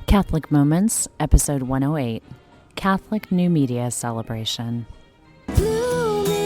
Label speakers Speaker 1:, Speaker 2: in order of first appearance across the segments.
Speaker 1: Catholic Moments, Episode 108, Catholic New Media Celebration.
Speaker 2: Blooming,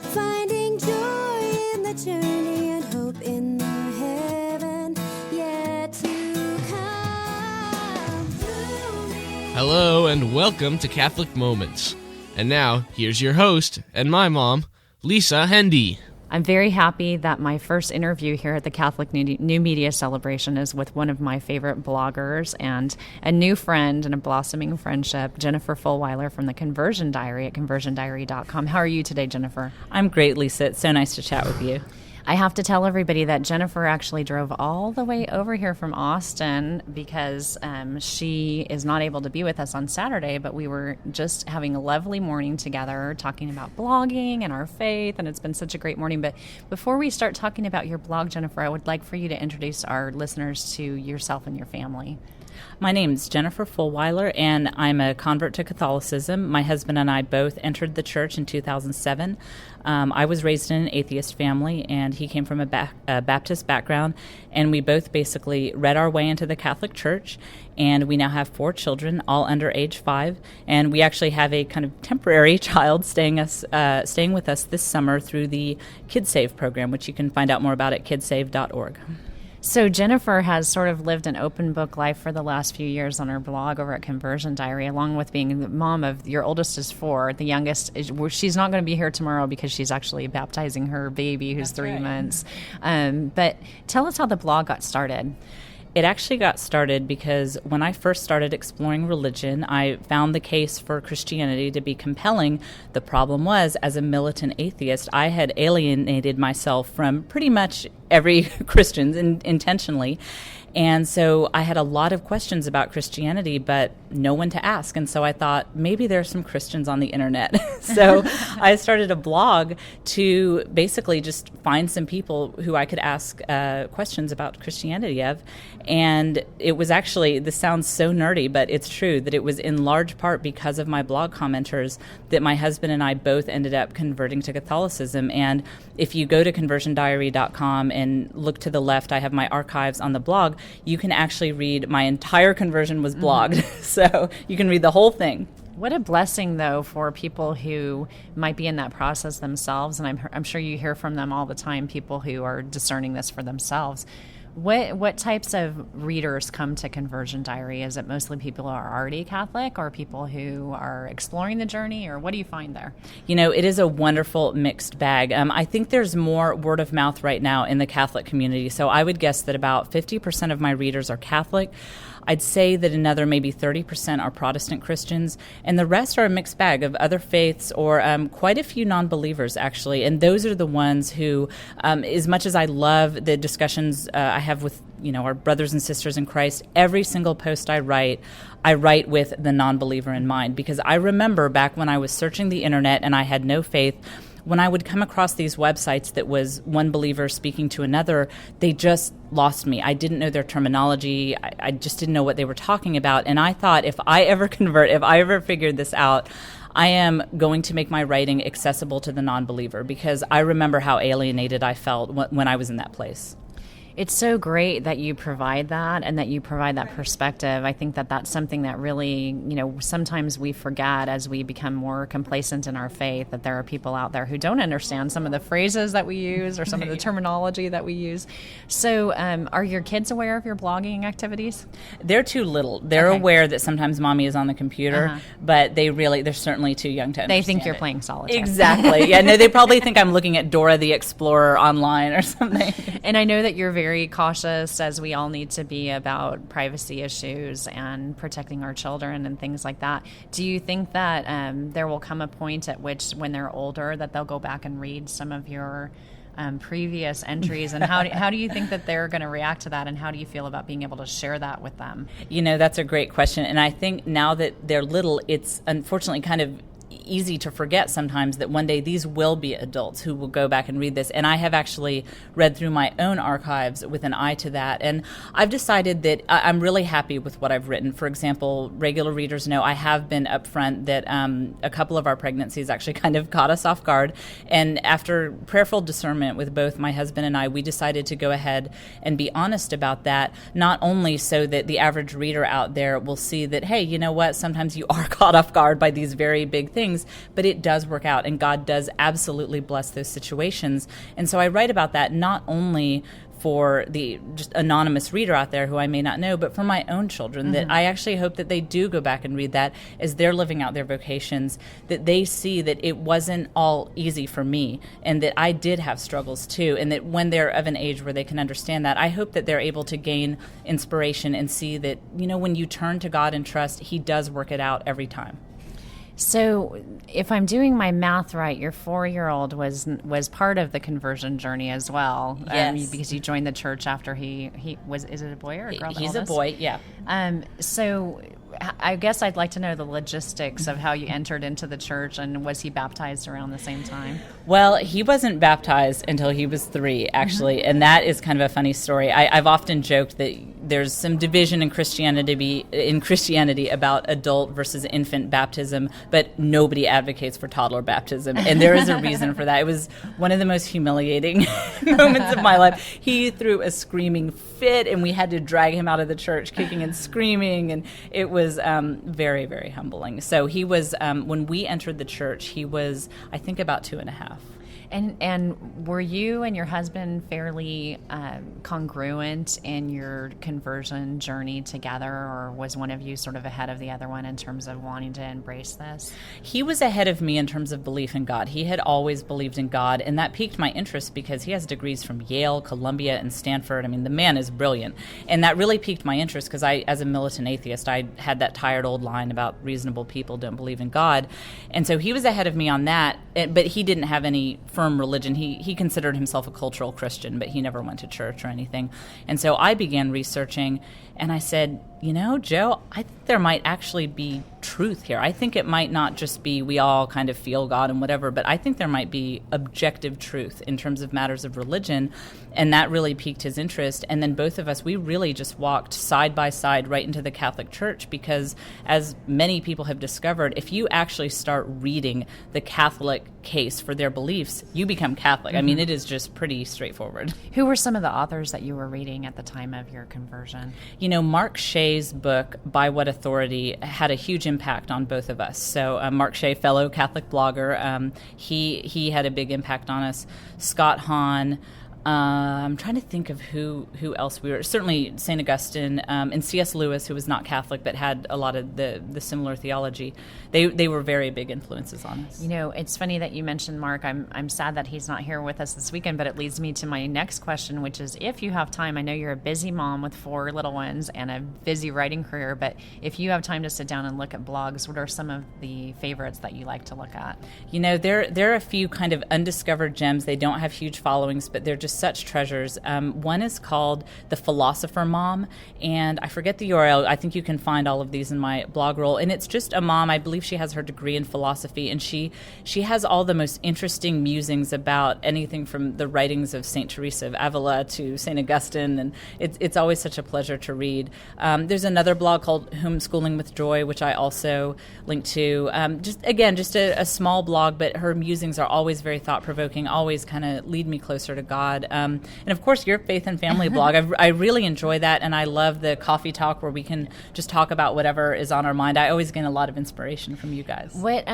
Speaker 2: finding joy in the journey and hope in the heaven yet to come. Blooming.
Speaker 3: Hello and welcome to Catholic Moments. And now, here's your host and my mom, Lisa Hendy.
Speaker 1: I'm very happy that my first interview here at the Catholic New Media Celebration is with one of my favorite bloggers and a new friend and a blossoming friendship, Jennifer Fulwiler from the Conversion Diary at conversiondiary.com. How are you today, Jennifer?
Speaker 4: I'm great, Lisa. It's so nice to chat with you.
Speaker 1: I have to tell everybody that Jennifer actually drove all the way over here from Austin because she is not able to be with us on Saturday, but we were just having a lovely morning together talking about blogging and our faith, and it's been such a great morning. But before we start talking about your blog, Jennifer, I would like for you to introduce our listeners to yourself and your family.
Speaker 4: My name is Jennifer Fulwiler, and I'm a convert to Catholicism. My husband and I both entered the church in 2007. I was raised in an atheist family, and he came from a Baptist background, and we both basically read our way into the Catholic Church, and we now have 4 children, all under age 5, and we actually have a kind of temporary child staying with us this summer through the KidSave program, which you can find out more about at kidsave.org.
Speaker 1: So Jennifer has sort of lived an open book life for the last few years on her blog over at Conversion Diary, along with being the mom of, your oldest is 4, the youngest, she's not going to be here tomorrow because she's actually baptizing her baby who's 3 months. But tell us how the blog got started.
Speaker 4: It actually got started because when I first started exploring religion, I found the case for Christianity to be compelling. The problem was, as a militant atheist, I had alienated myself from pretty much every Christian intentionally. And so I had a lot of questions about Christianity, but no one to ask. And so I thought, maybe there are some Christians on the internet. So I started a blog to basically just find some people who I could ask questions about Christianity of. And it was actually, this sounds so nerdy, but it's true, that it was in large part because of my blog commenters that my husband and I both ended up converting to Catholicism. And if you go to conversiondiary.com and look to the left, I have my archives on the blog. You can actually read my entire conversion was blogged, so you can read the whole thing.
Speaker 1: What a blessing, though, for people who might be in that process themselves, and I'm sure you hear from them all the time, people who are discerning this for themselves. What types of readers come to Conversion Diary? Is it mostly people who are already Catholic or people who are exploring the journey, or what do you find there?
Speaker 4: You know, it is a wonderful mixed bag. I think there's more word of mouth right now in the Catholic community, so I would guess that about 50% of my readers are Catholic. I'd say that another maybe 30% are Protestant Christians, and the rest are a mixed bag of other faiths or quite a few non-believers, actually. And those are the ones who, as much as I love the discussions I have with our brothers and sisters in Christ, every single post I write with the non-believer in mind. Because I remember back when I was searching the internet and I had no faith, when I would come across these websites that was one believer speaking to another, they just lost me. I didn't know their terminology. I just didn't know what they were talking about. And I thought, if I ever convert, if I ever figured this out, I am going to make my writing accessible to the non-believer, because I remember how alienated I felt when I was in that place.
Speaker 1: It's so great that you provide that and that you provide that perspective. I think that that's something that really, sometimes we forget as we become more complacent in our faith, that there are people out there who don't understand some of the phrases that we use or some of the terminology that we use. So are your kids aware of your blogging activities?
Speaker 4: They're too little. They're aware that sometimes mommy is on the computer, but they're certainly too young to understand.
Speaker 1: They think you're playing solitaire.
Speaker 4: Exactly. Yeah, no, they probably think I'm looking at Dora the Explorer online or something.
Speaker 1: And I know that you're very cautious, as we all need to be, about privacy issues and protecting our children and things like that. Do you think that there will come a point at which, when they're older, that they'll go back and read some of your previous entries, and how do you think that they're going to react to that, and how do you feel about being able to share that with them?
Speaker 4: That's a great question, and I think now that they're little, it's unfortunately kind of easy to forget sometimes that one day these will be adults who will go back and read this. And I have actually read through my own archives with an eye to that. And I've decided that I'm really happy with what I've written. For example, regular readers know I have been upfront that a couple of our pregnancies actually kind of caught us off guard. And after prayerful discernment with both my husband and I, we decided to go ahead and be honest about that, not only so that the average reader out there will see that, hey, you know what, sometimes you are caught off guard by these very big things, but it does work out, and God does absolutely bless those situations. And so I write about that not only for the just anonymous reader out there who I may not know, but for my own children, that I actually hope that they do go back and read that as they're living out their vocations, that they see that it wasn't all easy for me, and that I did have struggles too, and that when they're of an age where they can understand that, I hope that they're able to gain inspiration and see that, you know, when you turn to God and trust, He does work it out every time.
Speaker 1: So, if I'm doing my math right, your 4-year-old was part of the conversion journey as well.
Speaker 4: Yes.
Speaker 1: Because you joined the church after he was. Is it a boy or a girl?
Speaker 4: He's a boy, yeah.
Speaker 1: So, I guess I'd like to know the logistics of how you entered into the church, and was he baptized around the same time?
Speaker 4: Well, he wasn't baptized until he was 3, actually, and that is kind of a funny story. I've often joked that there's some division in Christianity about adult versus infant baptism, but nobody advocates for toddler baptism, and there is a reason for that. It was one of the most humiliating moments of my life. He threw a screaming fit, and we had to drag him out of the church kicking and screaming, and it was very, very humbling. So he was, when we entered the church, he was, I think, about 2.5.
Speaker 1: And were you and your husband fairly congruent in your conversion journey together, or was one of you sort of ahead of the other one in terms of wanting to embrace this?
Speaker 4: He was ahead of me in terms of belief in God. He had always believed in God, and that piqued my interest because he has degrees from Yale, Columbia, and Stanford. I mean, the man is brilliant. And that really piqued my interest because I, as a militant atheist, I had that tired old line about reasonable people don't believe in God. And so he was ahead of me on that, but he didn't have any firm religion. He considered himself a cultural Christian, but he never went to church or anything. And so I began researching, and I said, you know, Joe, I think there might actually be truth here. I think it might not just be we all kind of feel God and whatever, but I think there might be objective truth in terms of matters of religion, and that really piqued his interest. And then both of us, we really just walked side by side right into the Catholic Church because, as many people have discovered, if you actually start reading the Catholic case for their beliefs, you become Catholic. I mean, it is just pretty straightforward.
Speaker 1: Who were some of the authors that you were reading at the time of your conversion?
Speaker 4: You know, Mark Shea's book, By What Authority, had a huge impact on both of us. So Mark Shea, fellow Catholic blogger, he had a big impact on us. Scott Hahn. I'm trying to think of who else we were. Certainly St. Augustine and C.S. Lewis, who was not Catholic but had a lot of the similar theology. They were very big influences on us.
Speaker 1: You know, it's funny that you mentioned Mark. I'm sad that he's not here with us this weekend, but it leads me to my next question, which is, if you have time, I know you're a busy mom with 4 little ones and a busy writing career, but if you have time to sit down and look at blogs, what are some of the favorites that you like to look at?
Speaker 4: You know, there are a few kind of undiscovered gems. They don't have huge followings, but they're just such treasures. One is called The Philosopher Mom, and I forget the URL. I think you can find all of these in my blog roll. And it's just a mom. I believe she has her degree in philosophy, and she has all the most interesting musings about anything from the writings of St. Teresa of Avila to St. Augustine, and it's always such a pleasure to read. There's another blog called Homeschooling with Joy, which I also link to. Just a small blog, but her musings are always very thought-provoking, always kind of lead me closer to God. And of course, your Faith and Family blog. I really enjoy that, and I love the coffee talk where we can just talk about whatever is on our mind. I always gain a lot of inspiration from you guys.
Speaker 1: What,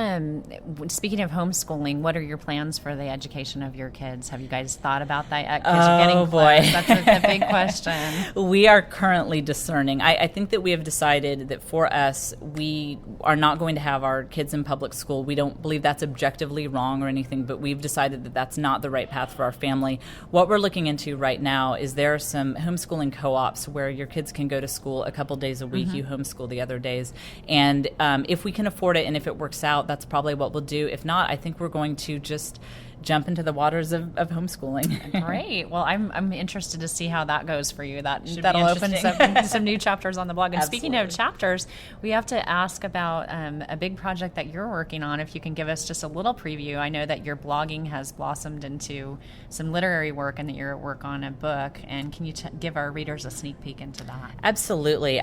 Speaker 1: speaking of homeschooling, what are your plans for the education of your kids? Have you guys thought about that? Because you're getting close. That's a big question.
Speaker 4: We are currently discerning. I think that we have decided that for us, we are not going to have our kids in public school. We don't believe that's objectively wrong or anything, but we've decided that that's not the right path for our family. What we're looking into right now is there are some homeschooling co-ops where your kids can go to school a couple days a week. You homeschool the other days. And if we can afford it and if it works out, that's probably what we'll do. If not, I think we're going to just jump into the waters of homeschooling.
Speaker 1: Great. Well, I'm interested to see how that goes for you.
Speaker 4: Should be
Speaker 1: That'll open
Speaker 4: interesting.
Speaker 1: some new chapters on the blog. And speaking of
Speaker 4: Absolutely.
Speaker 1: chapters, we have to ask about a big project that you're working on. If you can give us just a little preview. I know that your blogging has blossomed into some literary work and that you're at work on a book. And can you give our readers a sneak peek into that?
Speaker 4: Absolutely.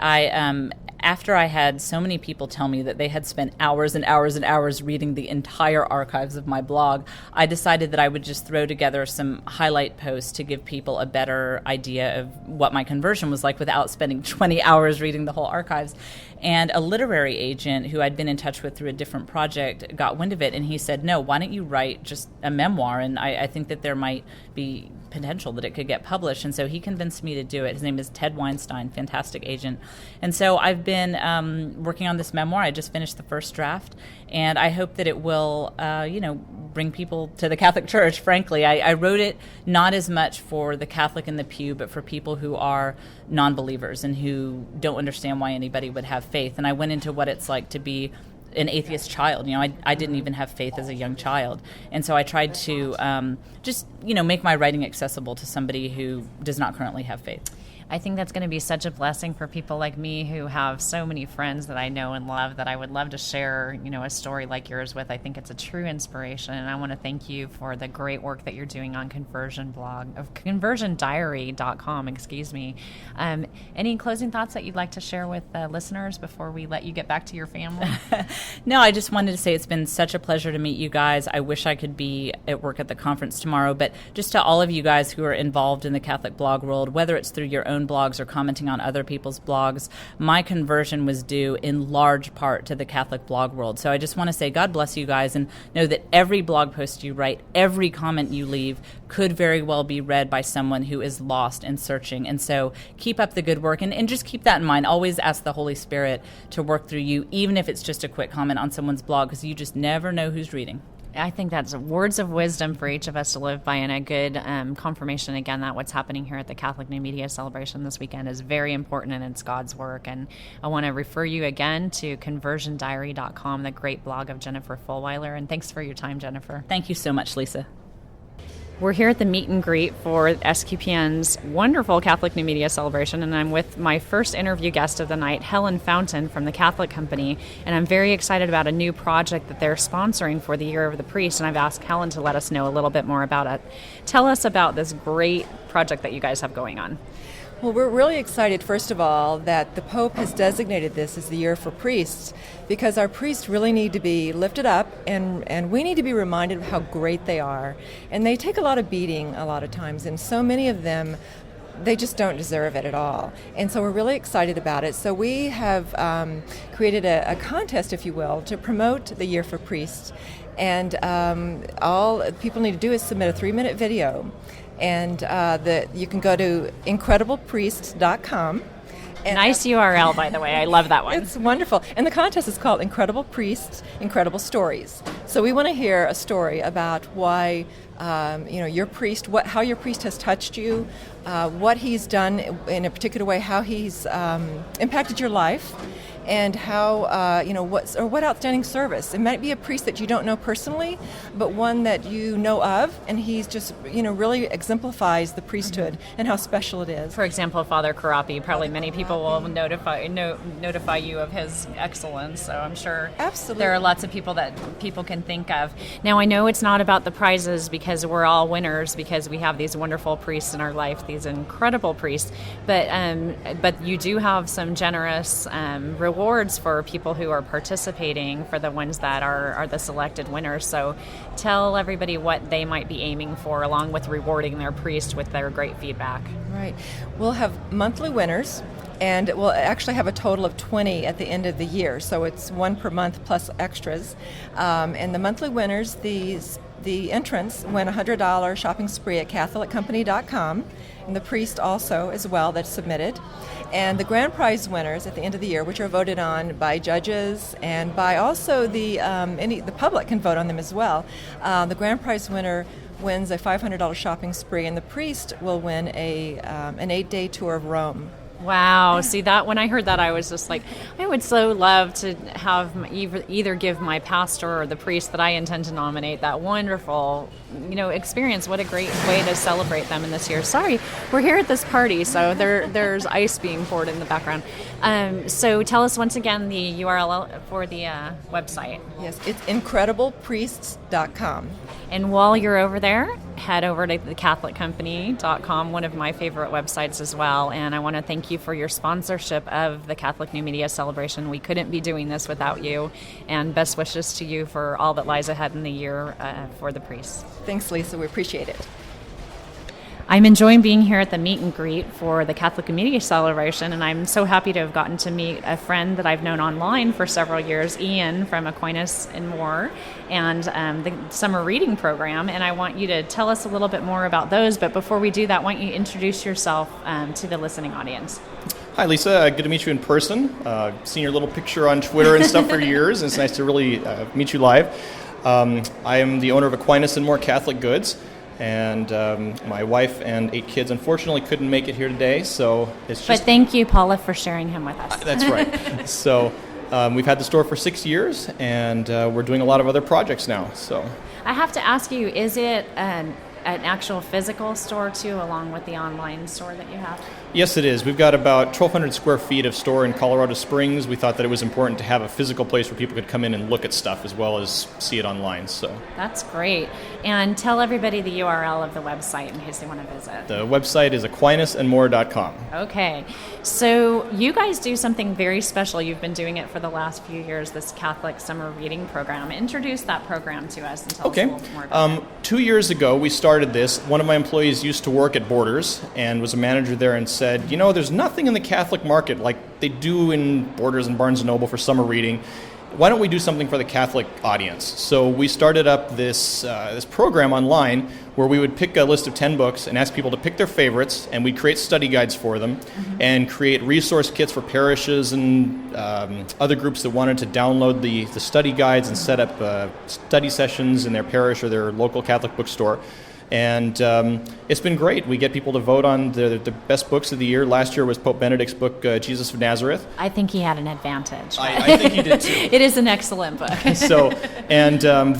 Speaker 4: After I had so many people tell me that they had spent hours and hours and hours reading the entire archives of my blog, I decided that I would just throw together some highlight posts to give people a better idea of what my conversion was like without spending 20 hours reading the whole archives. And a literary agent who I'd been in touch with through a different project got wind of it, and he said, no, why don't you write just a memoir? And I think that there might be potential that it could get published. And so he convinced me to do it. His name is Ted Weinstein, fantastic agent. And so I've been working on this memoir. I just finished the first draft, and I hope that it will, bring people to the Catholic Church, frankly. I wrote it not as much for the Catholic in the pew, but for people who are non-believers and who don't understand why anybody would have faith. And I went into what it's like to be an atheist child. I didn't even have faith as a young child. And so I tried to make my writing accessible to somebody who does not currently have faith.
Speaker 1: I think that's going to be such a blessing for people like me who have so many friends that I know and love that I would love to share, a story like yours with. I think it's a true inspiration, and I want to thank you for the great work that you're doing on conversiondiary.com. Any closing thoughts that you'd like to share with listeners before we let you get back to your family?
Speaker 4: No, I just wanted to say it's been such a pleasure to meet you guys. I wish I could be at work at the conference tomorrow, but just to all of you guys who are involved in the Catholic blog world, whether it's through your own blogs or commenting on other people's blogs, my conversion was due in large part to the Catholic blog world. So I just want to say God bless you guys, and know that every blog post you write, every comment you leave could very well be read by someone who is lost and searching. And so keep up the good work, and just keep that in mind. Always ask the Holy Spirit to work through you, even if it's just a quick comment on someone's blog, because you just never know who's reading.
Speaker 1: I think that's words of wisdom for each of us to live by, and a good confirmation, again, that what's happening here at the Catholic New Media Celebration this weekend is very important, and it's God's work. And I want to refer you again to conversiondiary.com, the great blog of Jennifer Fulweiler. And thanks for your time, Jennifer.
Speaker 4: Thank you so much, Lisa.
Speaker 1: We're here at the meet and greet for SQPN's wonderful Catholic New Media Celebration, and I'm with my first interview guest of the night, Helen Fountain from the Catholic Company, and I'm very excited about a new project that they're sponsoring for the Year of the Priest, and I've asked Helen to let us know a little bit more about it. Tell us about this great project that you guys have going on.
Speaker 5: Well, we're really excited, first of all, that the Pope has designated this as the Year for Priests, because our priests really need to be lifted up, and we need to be reminded of how great they are. And they take a lot of beating a lot of times, and so many of them, they just don't deserve it at all. And so we're really excited about it. So we have created a contest, if you will, to promote the Year for Priests. And all people need to do is submit a 3-minute video. And you can go to incrediblepriests.com. And
Speaker 1: nice URL, by the way. I love that one.
Speaker 5: It's wonderful. And the contest is called Incredible Priests, Incredible Stories. So we want to hear a story about why, your priest, how your priest has touched you, what he's done in a particular way, how he's impacted your life, and how, what outstanding service. It might be a priest that you don't know personally, but one that you know of, and he's just, really exemplifies the priesthood and how special it is.
Speaker 1: For example, Father Karapi, probably many people will notify you of his excellence, so I'm sure
Speaker 5: Absolutely.
Speaker 1: There are lots of people that people can think of. Now, I know it's not about the prizes because we're all winners because we have these wonderful priests in our life, these incredible priests, but you do have some generous rewards for people who are participating, for the ones that are the selected winners. So tell everybody what they might be aiming for, along with rewarding their priest with their great feedback.
Speaker 5: Right. We'll have monthly winners, and we'll actually have a total of 20 at the end of the year. So it's one per month plus extras. And the monthly winners, the entrants win a $100 shopping spree at CatholicCompany.com, and the priest also as well that's submitted. And the grand prize winners at the end of the year, which are voted on by judges and by also the public can vote on them as well. The grand prize winner wins a $500 shopping spree, and the priest will win an 8-day tour of Rome.
Speaker 1: Wow. See, that when I heard that, I was just like, I would so love to have either give my pastor or the priest that I intend to nominate that wonderful experience. What a great way to celebrate them in this year. Sorry, we're here at this party, so there's ice being poured in the background. So tell us once again the URL for the website.
Speaker 5: Yes, it's incrediblepriests.com.
Speaker 1: And while you're over there, head over to thecatholiccompany.com, one of my favorite websites as well. And I want to thank you for your sponsorship of the Catholic New Media Celebration. We couldn't be doing this without you. And best wishes to you for all that lies ahead in the year for the priests.
Speaker 5: Thanks, Lisa. We appreciate it.
Speaker 1: I'm enjoying being here at the meet and greet for the Catholic Media Celebration, and I'm so happy to have gotten to meet a friend that I've known online for several years, Ian from Aquinas and More, and the summer reading program. And I want you to tell us a little bit more about those. But before we do that, why don't you introduce yourself to the listening audience?
Speaker 6: Hi, Lisa. Good to meet you in person. Seen your little picture on Twitter and stuff for years. It's nice to really meet you live. I am the owner of Aquinas and More Catholic Goods. And my wife and 8 kids unfortunately couldn't make it here today, so it's just...
Speaker 1: But thank you, Paula, for sharing him with us.
Speaker 6: That's right. So we've had the store for 6 years, and we're doing a lot of other projects now. So
Speaker 1: I have to ask you, is it an actual physical store, too, along with the online store that you have?
Speaker 6: Yes, it is. We've got about 1,200 square feet of store in Colorado Springs. We thought that it was important to have a physical place where people could come in and look at stuff as well as see it online. So
Speaker 1: that's great. And tell everybody the URL of the website in case they want to visit.
Speaker 6: The website is AquinasandMore.com.
Speaker 1: Okay. So you guys do something very special. You've been doing it for the last few years, this Catholic Summer Reading Program. Introduce that program to us and tell us a little more about it.
Speaker 6: 2 years ago, we started this. One of my employees used to work at Borders and was a manager there and said, there's nothing in the Catholic market like they do in Borders and Barnes & Noble for summer reading. Why don't we do something for the Catholic audience? So we started up this program online where we would pick a list of 10 books and ask people to pick their favorites, and we'd create study guides for them and create resource kits for parishes and other groups that wanted to download the study guides and set up study sessions in their parish or their local Catholic bookstore. And it's been great. We get people to vote on the best books of the year. Last year was Pope Benedict's book, Jesus of Nazareth.
Speaker 1: I think he had an advantage.
Speaker 6: I think he did too.
Speaker 1: It is an excellent book.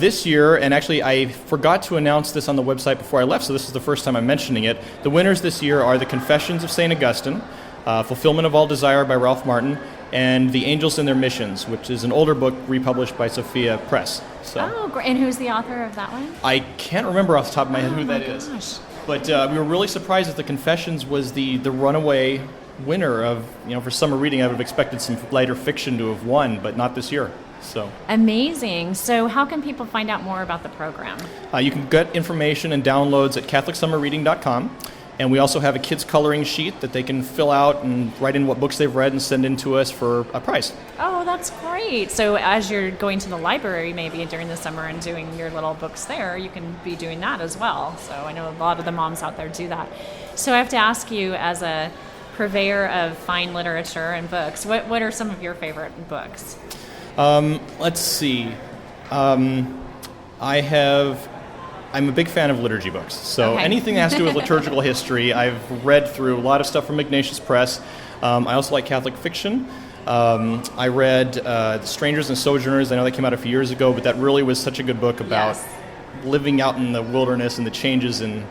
Speaker 6: This year, and actually I forgot to announce this on the website before I left, so this is the first time I'm mentioning it. The winners this year are The Confessions of St. Augustine, Fulfillment of All Desire by Ralph Martin, and The Angels and Their Missions, which is an older book republished by Sophia Press.
Speaker 1: Oh, great. And who's the author of that one?
Speaker 6: I can't remember off the top of my head who that is. But we were really surprised that The Confessions was the runaway winner of, for summer reading. I would have expected some lighter fiction to have won, but not this year. So
Speaker 1: amazing. So how can people find out more about the program?
Speaker 6: You can get information and downloads at CatholicSummerReading.com. And we also have a kids' coloring sheet that they can fill out and write in what books they've read and send in to us for a prize.
Speaker 1: Oh, that's great. So as you're going to the library maybe during the summer and doing your little books there, you can be doing that as well. So I know a lot of the moms out there do that. So I have to ask you, as a purveyor of fine literature and books, what are some of your favorite books?
Speaker 6: Let's see. I'm a big fan of liturgy books, so anything that has to do with liturgical history, I've read through a lot of stuff from Ignatius Press. I also like Catholic fiction. I read Strangers and Sojourners. I know that came out a few years ago, but that really was such a good book about living out in the wilderness and the changes in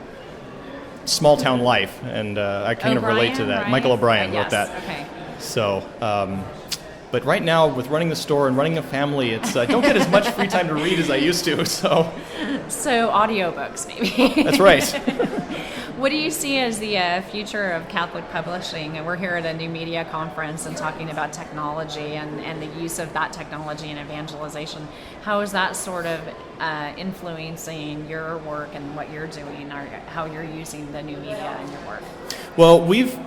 Speaker 6: small-town life, and I kind of relate to that. Right? Michael O'Brien wrote that. Okay. So, but right now, with running the store and running a family, it's I don't get as much free time to read as I used to. So
Speaker 1: audiobooks, maybe.
Speaker 6: That's right.
Speaker 1: What do you see as the future of Catholic publishing? And we're here at a new media conference and talking about technology and the use of that technology in evangelization. How is that sort of influencing your work and what you're doing, or how you're using the new media in your work?
Speaker 6: Well, we've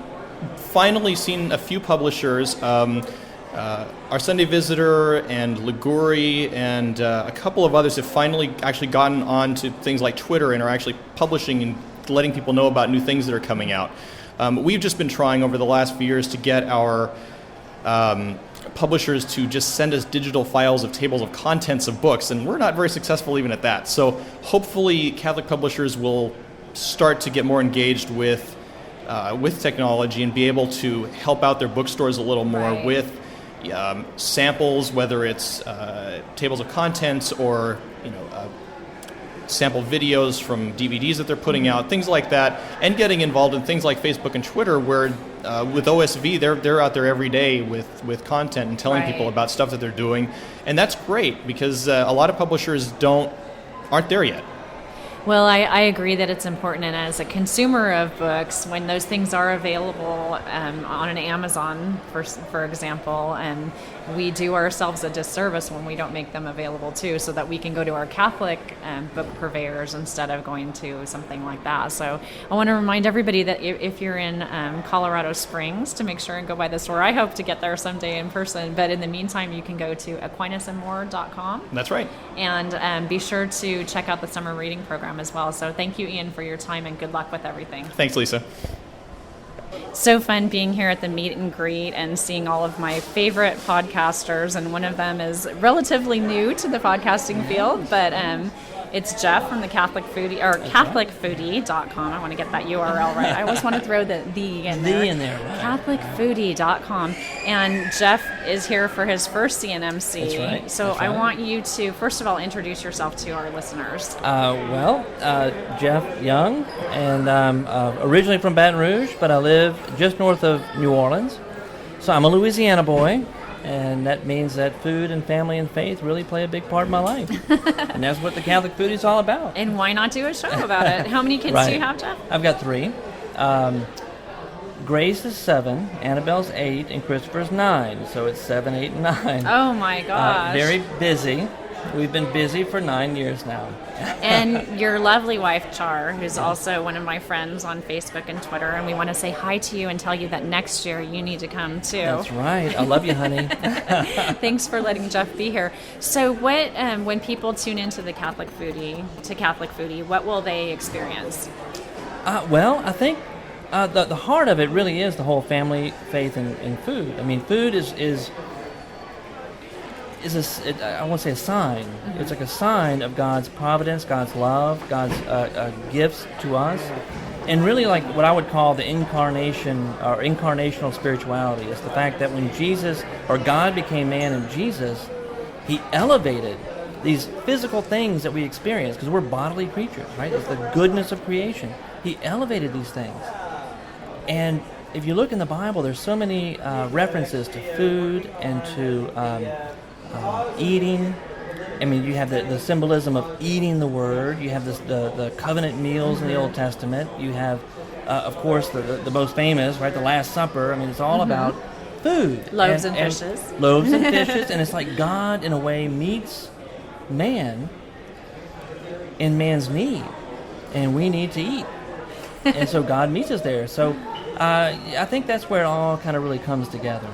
Speaker 6: finally seen a few publishers. Our Sunday Visitor and Liguri and a couple of others have finally actually gotten on to things like Twitter and are actually publishing and letting people know about new things that are coming out. We've just been trying over the last few years to get our publishers to just send us digital files of tables of contents of books, and we're not very successful even at that. So hopefully Catholic publishers will start to get more engaged with technology and be able to help out their bookstores a little more with samples, whether it's tables of contents or sample videos from DVDs that they're putting out, things like that, and getting involved in things like Facebook and Twitter, where with OSV, they're out there every day with content and telling people about stuff that they're doing, and that's great because a lot of publishers aren't there yet.
Speaker 1: Well, I agree that it's important, and as a consumer of books, when those things are available on an Amazon, for example, and we do ourselves a disservice when we don't make them available too, so that we can go to our Catholic book purveyors instead of going to something like that. So I want to remind everybody that if you're in Colorado Springs, to make sure and go by the store. I hope to get there someday in person, but in the meantime, you can go to AquinasandMore.com.
Speaker 6: That's right.
Speaker 1: And be sure to check out the summer reading program as well. So thank you, Ian, for your time, and good luck with everything.
Speaker 6: Thanks, Lisa.
Speaker 1: So fun being here at the meet and greet and seeing all of my favorite podcasters, and one of them is relatively new to the podcasting field, but it's Jeff from the Catholic Foodie, or CatholicFoodie.com. I want to get that URL right. I always want to throw the in there.
Speaker 7: Right.
Speaker 1: CatholicFoodie.com. And Jeff is here for his first CNMC.
Speaker 7: That's right.
Speaker 1: So
Speaker 7: That's
Speaker 1: I
Speaker 7: right.
Speaker 1: want you to, first of all, introduce yourself to our listeners.
Speaker 7: Jeff Young, and I'm originally from Baton Rouge, but I live just north of New Orleans. So I'm a Louisiana boy, and that means that food and family and faith really play a big part of my life. And that's what the Catholic Foodie is all about.
Speaker 1: And why not do a show about it? How many kids do you have, Jeff?
Speaker 7: I've got 3. Grace is 7, Annabelle's 8, and Christopher's 9. So it's 7, 8, and 9.
Speaker 1: Oh my gosh.
Speaker 7: Very busy. We've been busy for 9 years now.
Speaker 1: And your lovely wife, Char, who's also one of my friends on Facebook and Twitter, and we want to say hi to you and tell you that next year you need to come too.
Speaker 7: That's right. I love you, honey.
Speaker 1: Thanks for letting Jeff be here. So what, when people tune into the Catholic Foodie, what will they experience?
Speaker 7: I think the heart of it really is the whole family, faith, and food. I mean, food is I won't say a sign. Mm-hmm. It's like a sign of God's providence, God's love, God's gifts to us, and really like what I would call the incarnation or incarnational spirituality. Is the fact that when Jesus or God became man in Jesus, He elevated these physical things that we experience because we're bodily creatures, right? It's the goodness of creation. He elevated these things, and if you look in the Bible, there's so many references to food and to eating. I mean, you have the symbolism of eating the Word. You have the covenant meals in the Old Testament. You have, of course, the most famous, right, the Last Supper. I mean, it's all about food.
Speaker 1: Loaves and fishes.
Speaker 7: Loaves and fishes. And it's like God, in a way, meets man in man's need. And we need to eat. And so God meets us there. So I think that's where it all kind of really comes together.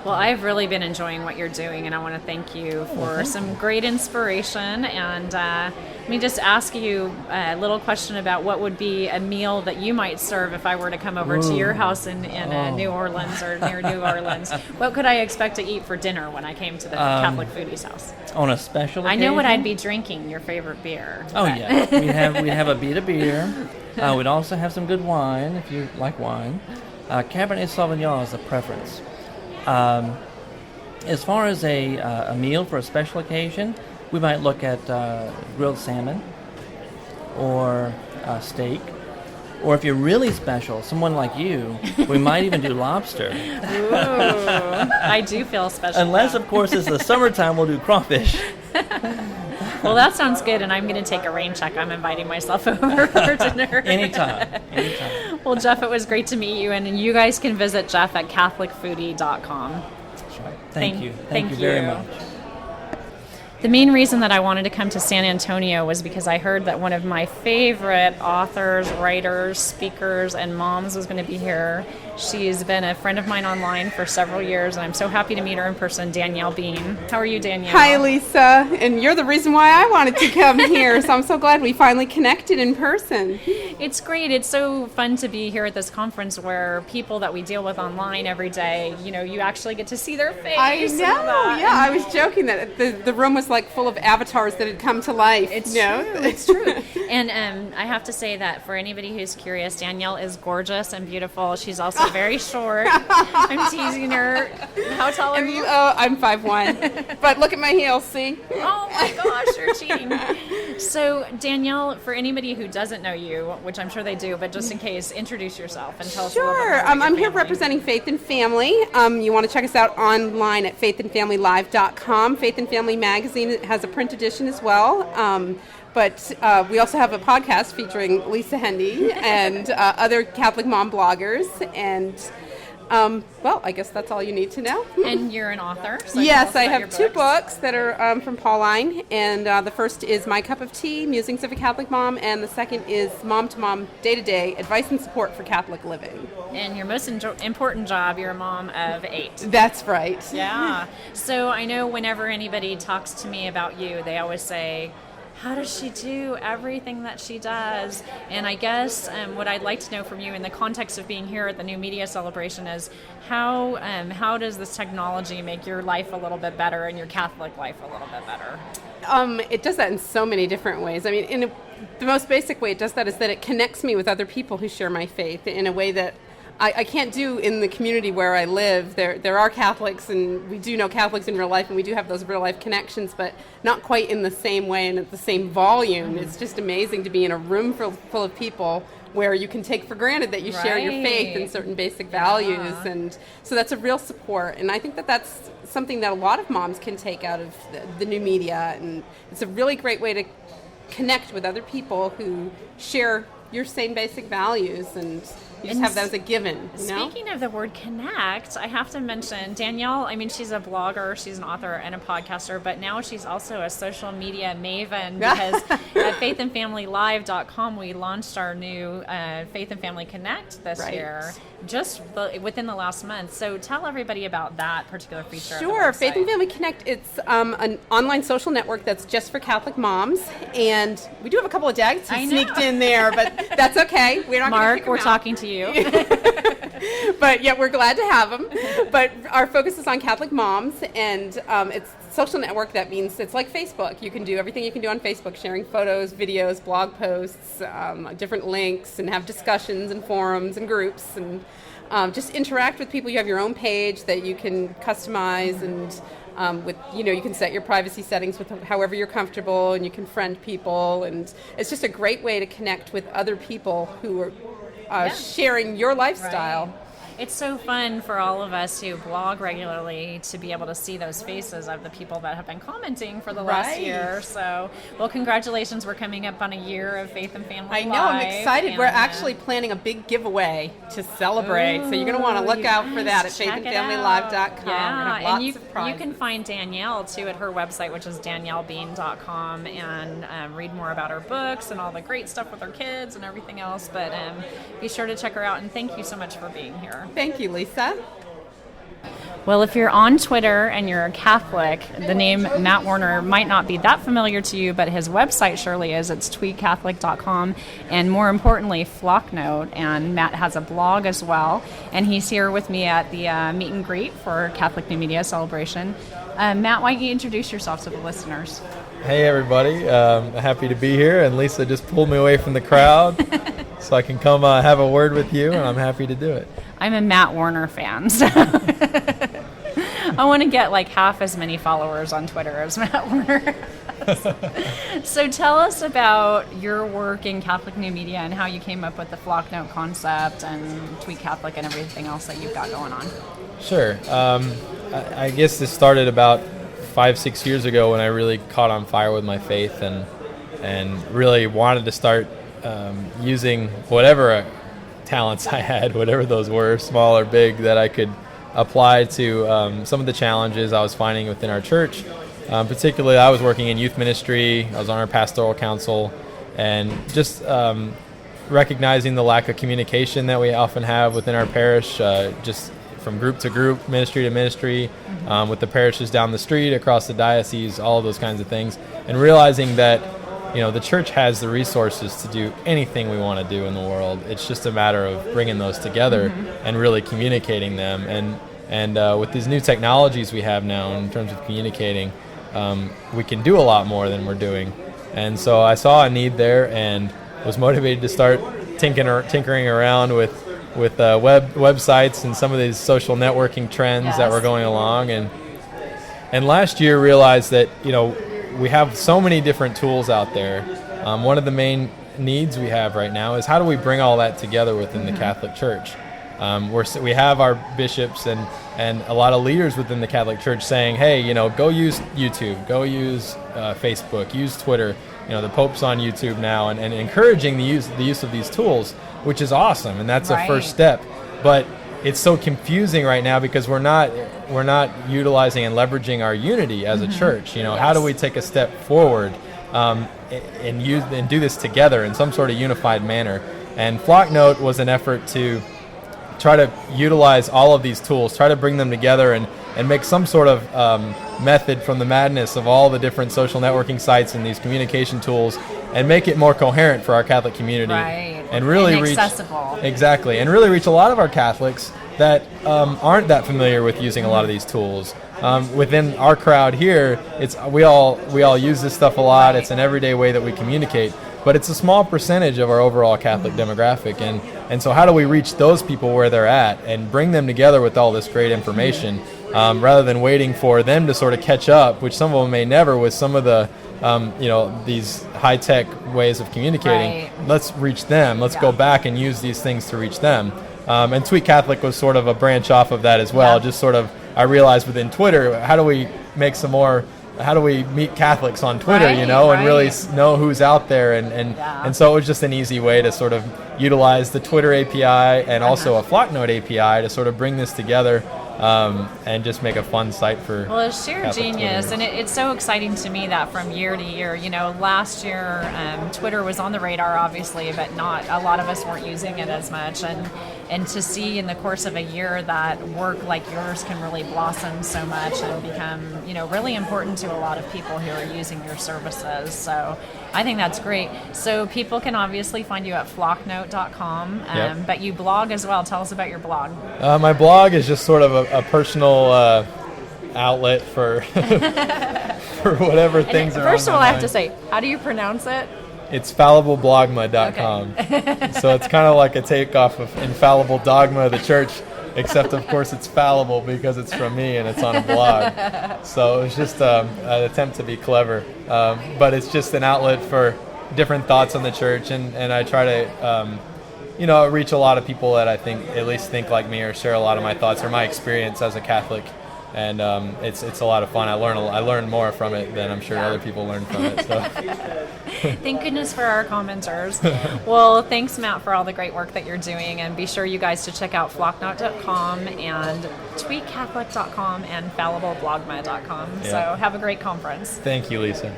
Speaker 1: Well, I've really been enjoying what you're doing, and I want to thank you for some great inspiration. And let me just ask you a little question about what would be a meal that you might serve if I were to come over to your house in New Orleans or near New Orleans. What could I expect to eat for dinner when I came to the Catholic Foodie's house?
Speaker 7: On a special occasion?
Speaker 1: I know what I'd be drinking, your favorite beer.
Speaker 7: Oh, yeah. We'd have a beat of beer. We'd also have some good wine, if you like wine. Cabernet Sauvignon is a preference. As far as a meal for a special occasion, we might look at grilled salmon or steak. Or if you're really special, someone like you, we might even do lobster.
Speaker 1: Ooh, I do feel special.
Speaker 7: Unless, of course, it's the summertime, we'll do crawfish.
Speaker 1: Well, that sounds good, and I'm going to take a rain check. I'm inviting myself over for dinner.
Speaker 7: Anytime.
Speaker 1: Well, Jeff, it was great to meet you, and you guys can visit Jeff at CatholicFoodie.com.
Speaker 7: That's right. Thank you.
Speaker 1: Thank
Speaker 7: you very
Speaker 1: you.
Speaker 7: much.
Speaker 1: The main reason that I wanted to come to San Antonio was because I heard that one of my favorite authors, writers, speakers, and moms was going to be here. She's been a friend of mine online for several years, and I'm so happy to meet her in person, Danielle Bean. How are you, Danielle?
Speaker 8: Hi, Lisa. And you're the reason why I wanted to come here, so I'm so glad we finally connected in person.
Speaker 1: It's great. It's so fun to be here at this conference where people that we deal with online every day, you know, you actually get to see their face.
Speaker 8: I know. Yeah, I was joking that the room was like full of avatars that had come to life.
Speaker 1: It's true. It's true. And I have to say that for anybody who's curious, Danielle is gorgeous and beautiful. She's also so very short. I'm teasing her. How tall are you?
Speaker 8: Oh, I'm 5'1". But look at my heels, see?
Speaker 1: Oh my gosh, you're cheating. So, Danielle, for anybody who doesn't know you, which I'm sure they do, but just in case, introduce yourself and tell us a little bit more
Speaker 8: Sure.
Speaker 1: about your
Speaker 8: I'm here
Speaker 1: family.
Speaker 8: representing Faith and Family. You want to check us out online at faithandfamilylive.com. Faith and Family magazine has a print edition as well. But we also have a podcast featuring Lisa Hendy and other Catholic mom bloggers. And, well, I guess that's all you need to know.
Speaker 1: And you're an author. So
Speaker 8: Yes,
Speaker 1: tell us
Speaker 8: I
Speaker 1: about
Speaker 8: have
Speaker 1: your
Speaker 8: two books that are from Pauline, and the first is My Cup of Tea, Musings of a Catholic Mom, and the second is Mom to Mom, Day to Day, Advice and Support for Catholic Living.
Speaker 1: And your most important job, you're a mom of 8.
Speaker 8: That's right.
Speaker 1: Yeah. So I know whenever anybody talks to me about you, they always say, how does she do everything that she does? And I guess what I'd like to know from you in the context of being here at the New Media Celebration is how does this technology make your life a little bit better and your Catholic life a little bit better?
Speaker 8: It does that in so many different ways. I mean, the most basic way it does that is that it connects me with other people who share my faith in a way that I can't do in the community where I live. There are Catholics, and we do know Catholics in real life, and we do have those real life connections, but not quite in the same way and at the same volume. It's just amazing to be in a room full of people where you can take for granted that you share your faith and certain basic values, and so that's a real support. And I think that that's something that a lot of moms can take out of the new media, and it's a really great way to connect with other people who share your same basic values, and you just have that as a given. You know?
Speaker 1: Speaking of the word connect, I have to mention Danielle. I mean, she's a blogger, she's an author and a podcaster, but now she's also a social media maven because at faithandfamilylive.com we launched our new Faith and Family Connect this year, just within the last month. So tell everybody about that particular feature.
Speaker 8: Sure. Faith and Family Connect, it's an online social network that's just for Catholic moms, and we do have a couple of dads who sneaked in there, but that's okay. We're not
Speaker 1: Mark, we're talking to you.
Speaker 8: But yeah, we're glad to have them. But our focus is on Catholic moms, and it's a social network. That means it's like Facebook. You can do everything you can do on Facebook, sharing photos, videos, blog posts, different links, and have discussions and forums and groups, and just interact with people. You have your own page that you can customize, and with you can set your privacy settings with however you're comfortable, and you can friend people, and it's just a great way to connect with other people who are sharing your lifestyle.
Speaker 1: Right. It's so fun for all of us who blog regularly to be able to see those faces of the people that have been commenting for the last year. So, well, congratulations. We're coming up on a year of Faith and Family
Speaker 8: I know,
Speaker 1: Live,
Speaker 8: I'm excited.
Speaker 1: and
Speaker 8: We're actually planning a big giveaway to celebrate. So you're going to want to look out for that at
Speaker 1: check it
Speaker 8: faithandfamilylive.com.
Speaker 1: Yeah,
Speaker 8: and lots
Speaker 1: and
Speaker 8: of
Speaker 1: you
Speaker 8: prizes.
Speaker 1: can find Danielle too at her website, which is daniellebean.com, and read more about her books and all the great stuff with her kids and everything else. But be sure to check her out, and thank you so much for being here.
Speaker 8: Thank you, Lisa.
Speaker 1: Well, if you're on Twitter and you're a Catholic, the name Matt Warner might not be that familiar to you, but his website surely is. It's tweetcatholic.com, and more importantly, Flocknote. And Matt has a blog as well, and he's here with me at the meet and greet for Catholic New Media Celebration. Matt, why don't you introduce yourself to the listeners?
Speaker 9: Hey, everybody. Happy to be here, and Lisa just pulled me away from the crowd so I can come have a word with you, and I'm happy to do it.
Speaker 1: I'm a Matt Warner fan, so I want to get like half as many followers on Twitter as Matt Warner. So tell us about your work in Catholic New Media and how you came up with the Flocknote concept and Tweet Catholic and everything else that you've got going on.
Speaker 9: Sure. I guess this started about 5-6 years ago when I really caught on fire with my faith and really wanted to start using whatever talents I had, whatever those were, small or big, that I could apply to some of the challenges I was finding within our church. Particularly, I was working in youth ministry, I was on our pastoral council, and just recognizing the lack of communication that we often have within our parish, just from group to group, ministry to ministry, with the parishes down the street, across the diocese, all of those kinds of things, and realizing that the church has the resources to do anything we want to do in the world. It's just a matter of bringing those together and really communicating them. And with these new technologies we have now in terms of communicating, we can do a lot more than we're doing. And so I saw a need there and was motivated to start tinkering around with websites and some of these social networking trends that
Speaker 1: Yes.
Speaker 9: were going along, and last year realized that we have so many different tools out there. One of the main needs we have right now is how do we bring all that together within the Catholic Church. We have our bishops and a lot of leaders within the Catholic Church saying, hey, go use YouTube, go use Facebook, use Twitter. The Pope's on YouTube now, and encouraging the use of these tools, which is awesome, and that's a first step. But it's so confusing right now because we're not utilizing and leveraging our unity as a church. How do we take a step forward and do this together in some sort of unified manner? And Flocknote was an effort to try to utilize all of these tools, try to bring them together and make some sort of method from the madness of all the different social networking sites and these communication tools, and make it more coherent for our Catholic community.
Speaker 1: Right.
Speaker 9: And really
Speaker 1: And
Speaker 9: reach
Speaker 1: accessible.
Speaker 9: Exactly, and really reach a lot of our Catholics that aren't that familiar with using a lot of these tools. Within our crowd here, we all use this stuff a lot. It's an everyday way that we communicate, but it's a small percentage of our overall Catholic demographic, and so how do we reach those people where they're at and bring them together with all this great information, rather than waiting for them to sort of catch up, which some of them may never, with some of the these high-tech ways of communicating.
Speaker 1: Right.
Speaker 9: Let's reach them. Let's go back and use these things to reach them. And Tweet Catholic was sort of a branch off of that as well.
Speaker 1: Yeah.
Speaker 9: Just sort of, I realized within Twitter, how do we meet Catholics on Twitter,
Speaker 1: Right,
Speaker 9: and really
Speaker 1: right.
Speaker 9: know who's out there, and so it was just an easy way to sort of utilize the Twitter API and also a Flocknote API to sort of bring this together, and just make a fun site for.
Speaker 1: Well, it's sheer
Speaker 9: Catholic
Speaker 1: genius,
Speaker 9: Twitter.
Speaker 1: and it's so exciting to me that from year to year, last year Twitter was on the radar, obviously, but not a lot of us weren't using it as much, and to see in the course of a year that work like yours can really blossom so much and become, really important to a lot of people who are using your services. So I think that's great. So people can obviously find you at flocknote.com,
Speaker 9: Yep.
Speaker 1: but you blog as well. Tell us about your blog.
Speaker 9: My blog is just sort of a personal outlet for for whatever
Speaker 1: And
Speaker 9: things are
Speaker 1: first
Speaker 9: on
Speaker 1: of all,
Speaker 9: my
Speaker 1: I have to
Speaker 9: mind.
Speaker 1: say, how do you pronounce it?
Speaker 9: It's fallibleblogma.com. So it's kind of like a takeoff of Infallible Dogma of the Church, except of course it's fallible because it's from me and it's on a blog. So it's just an attempt to be clever. But it's just an outlet for different thoughts on the church, and I try to reach a lot of people that I think at least think like me or share a lot of my thoughts or my experience as a Catholic. And it's a lot of fun. I learn more from it than I'm sure other people learn from it. So.
Speaker 1: Thank goodness for our commenters. Well, thanks, Matt, for all the great work that you're doing. And be sure you guys to check out flocknote.com and tweetcatholic.com and fallibleblogma.com.
Speaker 9: Yeah.
Speaker 1: So have a great conference.
Speaker 9: Thank you, Lisa.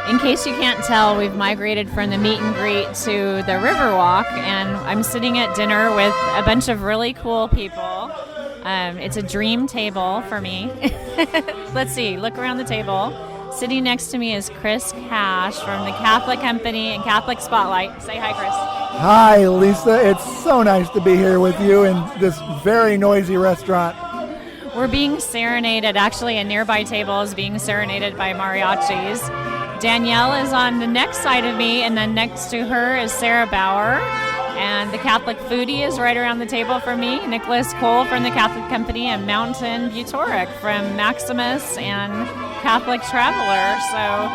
Speaker 1: In case you can't tell, we've migrated from the meet and greet to the Riverwalk, and I'm sitting at dinner with a bunch of really cool people. It's a dream table for me. Let's see, look around the table. Sitting next to me is Chris Cash from the Catholic Company and Catholic Spotlight. Say hi, Chris.
Speaker 10: Hi, Lisa. It's so nice to be here with you in this very noisy restaurant.
Speaker 1: We're being serenaded. Actually, a nearby table is being serenaded by mariachis. Danielle is on the next side of me, and then next to her is Sarah Bauer. And the Catholic Foodie is right around the table for me. Nicholas Cole from the Catholic Company, and Mountain Butoric from Maximus and Catholic Traveler. So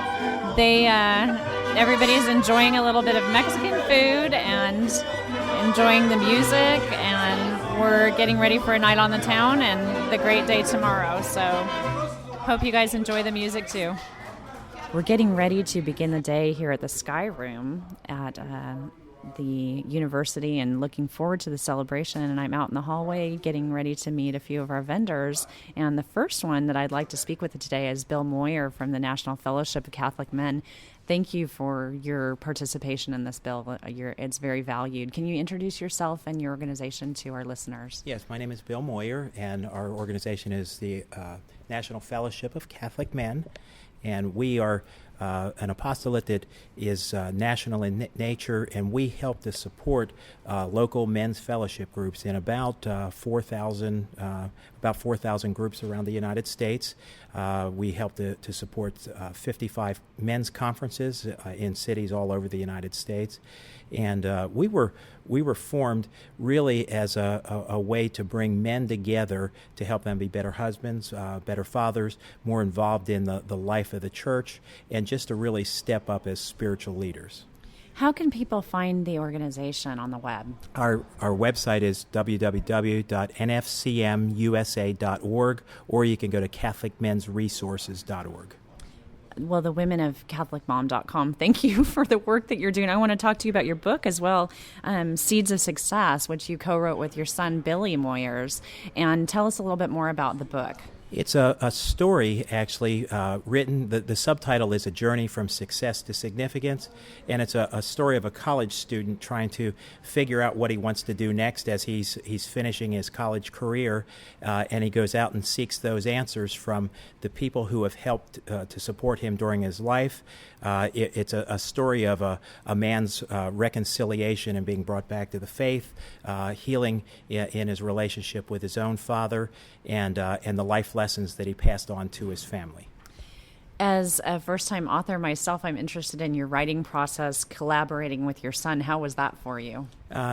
Speaker 1: everybody's enjoying a little bit of Mexican food and enjoying the music, and we're getting ready for a night on the town and the great day tomorrow. So hope you guys enjoy the music too. We're getting ready to begin the day here at the Sky Room at the university and looking forward to the celebration. And I'm out in the hallway getting ready to meet a few of our vendors. And the first one that I'd like to speak with today is Bill Moyer from the National Fellowship of Catholic Men. Thank you for your participation in this, Bill. It's very valued. Can you introduce yourself and your organization to our listeners?
Speaker 11: Yes, my name is Bill Moyer, and our organization is the National Fellowship of Catholic Men. And we are an apostolate that is national in nature, and we help to support local men's fellowship groups in about 4,000 groups around the United States. We help to support 55 men's conferences in cities all over the United States. And we were formed really as a way to bring men together to help them be better husbands, better fathers, more involved in the life of the church, and just to really step up as spiritual leaders.
Speaker 1: How can people find the organization on the web?
Speaker 11: Our website is www.nfcmusa.org, or you can go to catholicmensresources.org.
Speaker 1: Well, the women of CatholicMom.com, thank you for the work that you're doing. I want to talk to you about your book as well, Seeds of Success, which you co-wrote with your son, Billy Moyers. And tell us a little bit more about the book.
Speaker 11: It's a story, actually, written. The subtitle is A Journey from Success to Significance, and it's a story of a college student trying to figure out what he wants to do next as he's finishing his college career, and he goes out and seeks those answers from the people who have helped to support him during his life. It's a story of a man's reconciliation and being brought back to the faith, healing in his relationship with his own father, and the life lessons that he passed on to his family.
Speaker 1: As a first-time author myself, I'm interested in your writing process, collaborating with your son. How was that for you?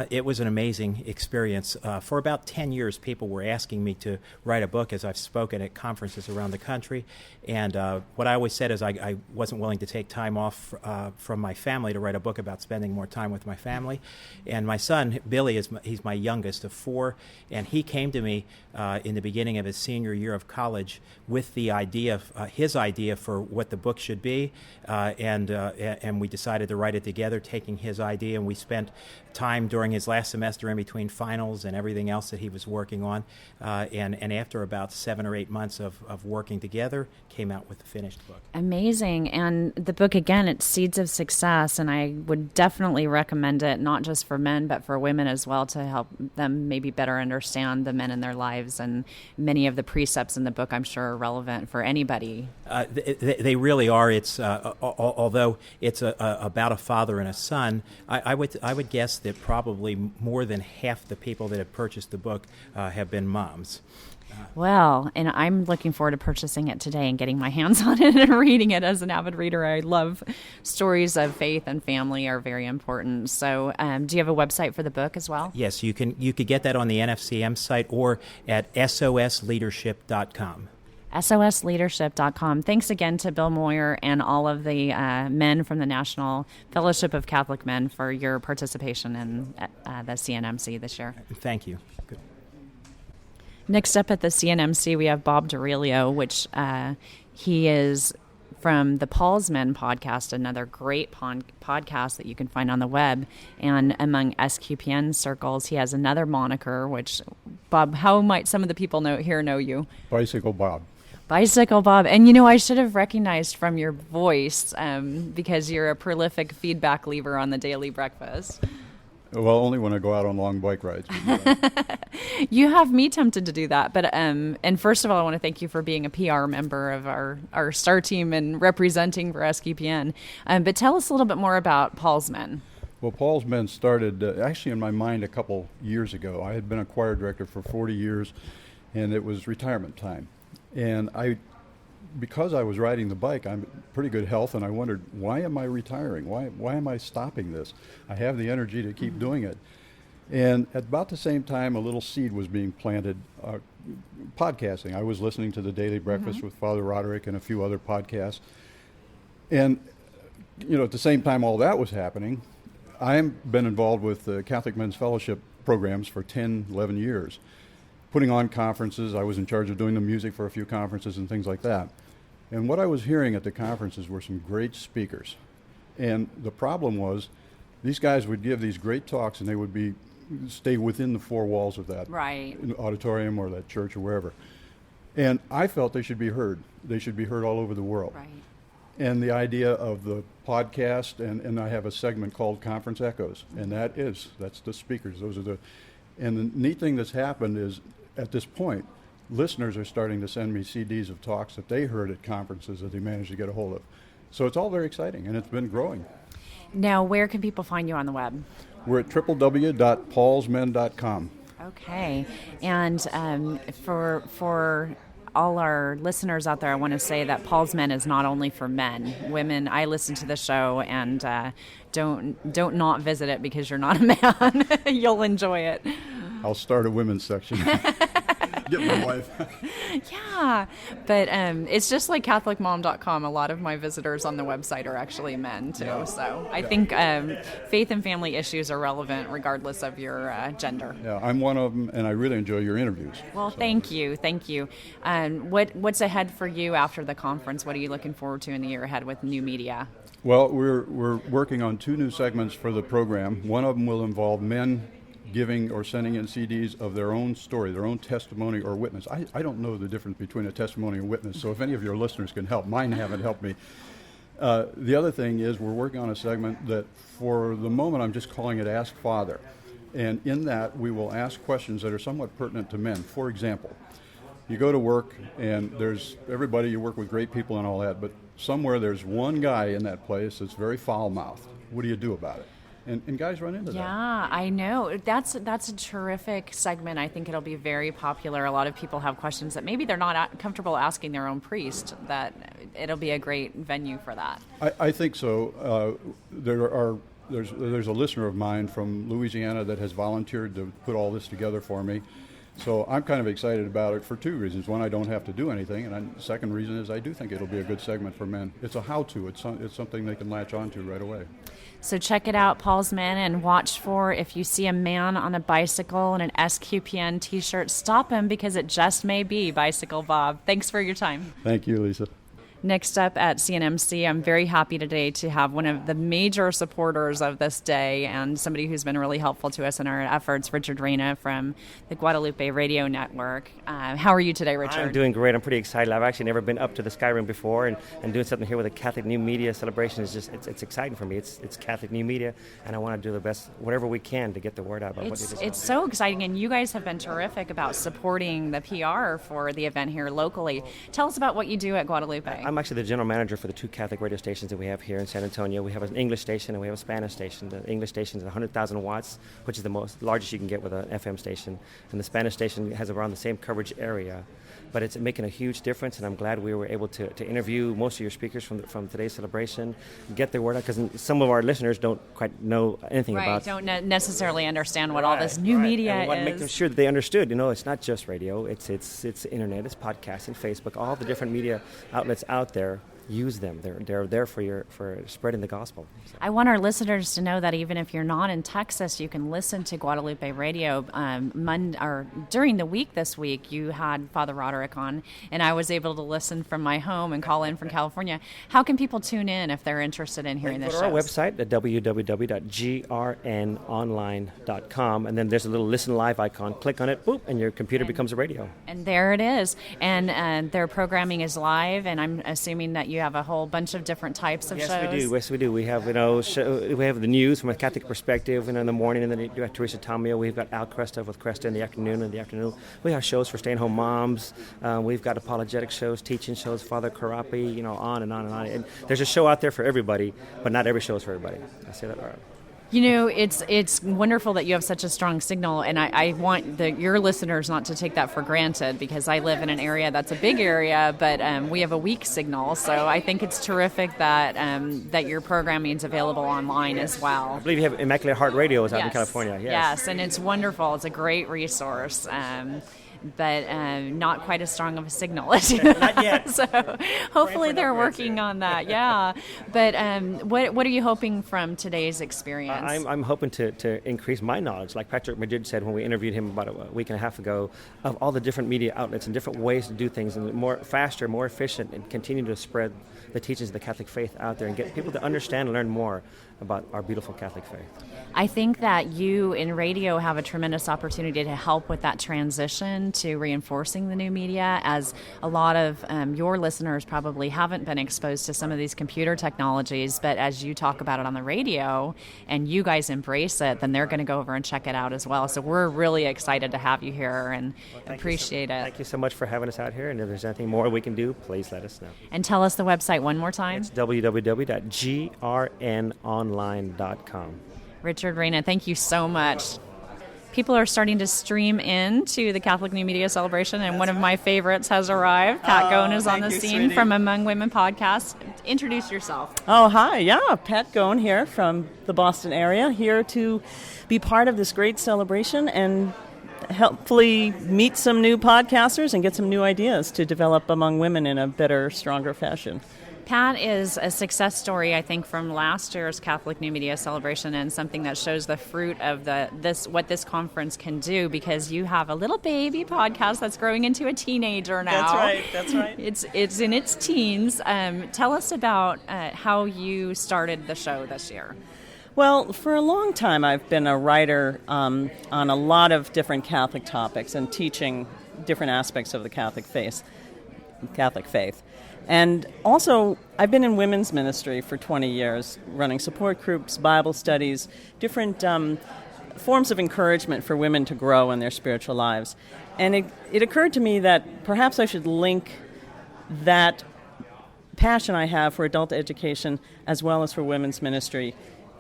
Speaker 11: It was an amazing experience. For about 10 years, people were asking me to write a book as I've spoken at conferences around the country. And what I always said is I wasn't willing to take time off from my family to write a book about spending more time with my family. And my son, Billy, he's my youngest of four, and he came to me in the beginning of his senior year of college with the idea, his idea for what the book should be, and we decided to write it together, taking his idea, and we spent time during his last semester in between finals and everything else that he was working on, and after about 7 or 8 months of working together, came out with the finished book.
Speaker 1: Amazing. And the book, again, it's Seeds of Success, and I would definitely recommend it, not just for men, but for women as well, to help them maybe better understand the men in their lives. And many of the precepts in the book, I'm sure, are relevant for anybody.
Speaker 11: They really are. It's although it's about a father and a son, I would guess that probably more than half the people that have purchased the book have been moms.
Speaker 1: Well, and I'm looking forward to purchasing it today and getting my hands on it and reading it. As an avid reader, I love stories of faith and family are very important. So do you have a website for the book as well?
Speaker 11: Yes, you could get that on the NFCM site or at sosleadership.com.
Speaker 1: sosleadership.com. Thanks again to Bill Moyer and all of the men from the National Fellowship of Catholic Men for your participation in the CNMC this year.
Speaker 11: Thank you. Good.
Speaker 1: Next up at the CNMC, we have Bob D'Aurelio, which he is from the Paul's Men podcast, another great podcast that you can find on the web. And among SQPN circles, he has another moniker, which, Bob, how might some of the people know you?
Speaker 12: Bicycle Bob.
Speaker 1: Bicycle Bob. And, you know, I should have recognized from your voice because you're a prolific feedback lever on the Daily Breakfast.
Speaker 12: Well, only when I go out on long bike rides.
Speaker 1: You have me tempted to do that. But and first of all, I want to thank you for being a PR member of our star team and representing for SQPN. But tell us a little bit more about Paul's Men.
Speaker 12: Well, Paul's Men started actually in my mind a couple years ago. I had been a choir director for 40 years, and it was retirement time. And because I was riding the bike, I'm in pretty good health, and I wondered, why am I retiring? Why am I stopping this? I have the energy to keep doing it. And at about the same time, a little seed was being planted, podcasting. I was listening to the Daily Breakfast with Father Roderick and a few other podcasts. And, you know, at the same time all that was happening, I've been involved with the Catholic Men's Fellowship programs for 10, 11 years. Putting on conferences. I was in charge of doing the music for a few conferences and things like that. And what I was hearing at the conferences were some great speakers. And the problem was these guys would give these great talks and they would stay within the four walls of that auditorium or that church or wherever. And I felt they should be heard. They should be heard all over the world.
Speaker 1: Right.
Speaker 12: And the idea of the podcast, and I have a segment called Conference Echoes, and that's the speakers. And the neat thing that's happened is, at this point, listeners are starting to send me CDs of talks that they heard at conferences that they managed to get a hold of. So it's all very exciting, and it's been growing.
Speaker 1: Now, where can people find you on the web?
Speaker 12: We're at www.paulsmen.com.
Speaker 1: Okay. And for all our listeners out there, I want to say that Paul's Men is not only for men. Women, I listen to the show, and don't not visit it because you're not a man. You'll enjoy it.
Speaker 12: I'll start a women's section. Get my wife.
Speaker 1: Yeah, but it's just like CatholicMom.com. A lot of my visitors on the website are actually men, too.
Speaker 12: Yeah.
Speaker 1: So I think faith and family issues are relevant regardless of your gender.
Speaker 12: Yeah, I'm one of them, and I really enjoy your interviews.
Speaker 1: Well, thank you. What's ahead for you after the conference? What are you looking forward to in the year ahead with new media?
Speaker 12: Well, we're working on 2 new segments for the program. One of them will involve men giving or sending in CDs of their own story, their own testimony or witness. I don't know the difference between a testimony and witness, so if any of your listeners can help, mine haven't helped me. The other thing is we're working on a segment that for the moment I'm just calling it Ask Father. And in that we will ask questions that are somewhat pertinent to men. For example, you go to work and there's everybody, you work with great people and all that, but somewhere there's one guy in that place that's very foul-mouthed. What do you do about it? And guys run into that.
Speaker 1: Yeah, I know. That's a terrific segment. I think it'll be very popular. A lot of people have questions that maybe they're not comfortable asking their own priest. That it'll be a great venue for that.
Speaker 12: I think so. There's a listener of mine from Louisiana that has volunteered to put all this together for me. So I'm kind of excited about it for 2 reasons. One, I don't have to do anything, and the second reason is I do think it'll be a good segment for men. It's a how-to. It's something they can latch onto right away.
Speaker 1: So check it out, Paul's Men, and watch for if you see a man on a bicycle and an SQPN T-shirt, stop him because it just may be Bicycle Bob. Thanks for your time.
Speaker 12: Thank you, Lisa.
Speaker 1: Next up at CNMC, I'm very happy today to have one of the major supporters of this day and somebody who's been really helpful to us in our efforts, Richard Reyna from the Guadalupe Radio Network. How are you today, Richard?
Speaker 13: I'm doing great. I'm pretty excited. I've actually never been up to the Sky Room before, and doing something here with the Catholic New Media celebration is just, it's exciting for me. It's Catholic New Media, and I want to do the best, whatever we can to get the word out about what it is.
Speaker 1: It's so exciting, and you guys have been terrific about supporting the PR for the event here locally. Tell us about what you do at Guadalupe.
Speaker 13: I'm actually the general manager for the 2 Catholic radio stations that we have here in San Antonio. We have an English station and we have a Spanish station. The English station is 100,000 watts, which is the largest you can get with an FM station. And the Spanish station has around the same coverage area. But it's making a huge difference, and I'm glad we were able to interview most of your speakers from today's celebration, get the word out, because some of our listeners don't quite know anything about.
Speaker 1: Right, don't necessarily understand what all this new media
Speaker 13: and we want
Speaker 1: is.
Speaker 13: to make them sure that they understood. You know, it's not just radio. It's internet, it's podcasting, Facebook, all the different media outlets out there. Use them. They're there for spreading the gospel. So.
Speaker 1: I want our listeners to know that even if you're not in Texas, you can listen to Guadalupe Radio. During the week this week, you had Father Roderick on, and I was able to listen from my home and call in from California. How can people tune in if they're interested in hearing this show?
Speaker 13: Go to our website at www.grnonline.com, and then there's a little listen live icon. Click on it, boop, and your computer becomes a radio.
Speaker 1: And there it is. And their programming is live, and I'm assuming that you have a whole bunch of different types of shows.
Speaker 13: Yes, we do. We have, we have the news from a Catholic perspective, in the morning, and then you have Teresa Tomeo. We've got Al Cresta with Cresta in the afternoon. We have shows for stay-at-home moms. We've got apologetic shows, teaching shows, Father Karapi, on and on and on. And there's a show out there for everybody, but not every show is for everybody. I say that right.
Speaker 1: It's wonderful that you have such a strong signal, and I want your listeners not to take that for granted, because I live in an area that's a big area, but we have a weak signal. So I think it's terrific that that your programming is available online as well.
Speaker 13: I believe you have Immaculate Heart Radio is out in California.
Speaker 1: Yes, and it's wonderful. It's a great resource. But not quite as strong of a signal as you.
Speaker 13: Not yet.
Speaker 1: So hopefully they're working on that. Yeah. But what are you hoping from today's experience?
Speaker 13: I'm hoping to increase my knowledge, like Patrick Madrid said when we interviewed him about a week and a half ago, of all the different media outlets and different ways to do things, and more faster, more efficient, and continue to spread the teachings of the Catholic faith out there and get people to understand and learn more about our beautiful Catholic faith.
Speaker 1: I think that you in radio have a tremendous opportunity to help with that transition attention to reinforcing the new media, as a lot of your listeners probably haven't been exposed to some of these computer technologies, but as you talk about it on the radio and you guys embrace it, then they're going to go over and check it out as well. So we're really excited to have you here and appreciate it.
Speaker 13: Thank you so much for having us out here, and if there's anything more we can do, please let us know.
Speaker 1: And tell us the website one more time.
Speaker 13: It's www.grnonline.com.
Speaker 1: Richard Reyna, thank you so much. People are starting to stream in to the Catholic New Media Celebration, and one of my favorites has arrived. Pat Goen is on the scene from Among Women podcast. Introduce yourself.
Speaker 14: Oh, hi. Yeah, Pat Goen here from the Boston area, here to be part of this great celebration and hopefully meet some new podcasters and get some new ideas to develop among women in a better, stronger fashion.
Speaker 1: Pat is a success story, I think, from last year's Catholic New Media Celebration, and something that shows the fruit of what this conference can do, because you have a little baby podcast that's growing into a teenager now.
Speaker 14: That's right.
Speaker 1: It's in its teens. Tell us about how you started the show this year.
Speaker 14: Well, for a long time I've been a writer on a lot of different Catholic topics and teaching different aspects of the Catholic faith. And also, I've been in women's ministry for 20 years, running support groups, Bible studies, different forms of encouragement for women to grow in their spiritual lives. And it occurred to me that perhaps I should link that passion I have for adult education as well as for women's ministry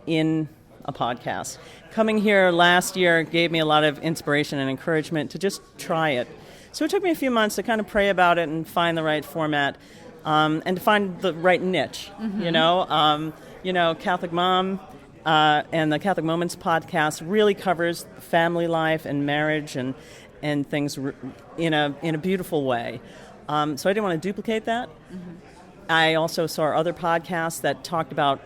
Speaker 14: in a podcast. Coming here last year gave me a lot of inspiration and encouragement to just try it. So it took me a few months to kind of pray about it and find the right format. And to find the right niche, Catholic Mom and the Catholic Moments podcast really covers family life and marriage and things in a beautiful way. So I didn't want to duplicate that. Mm-hmm. I also saw other podcasts that talked about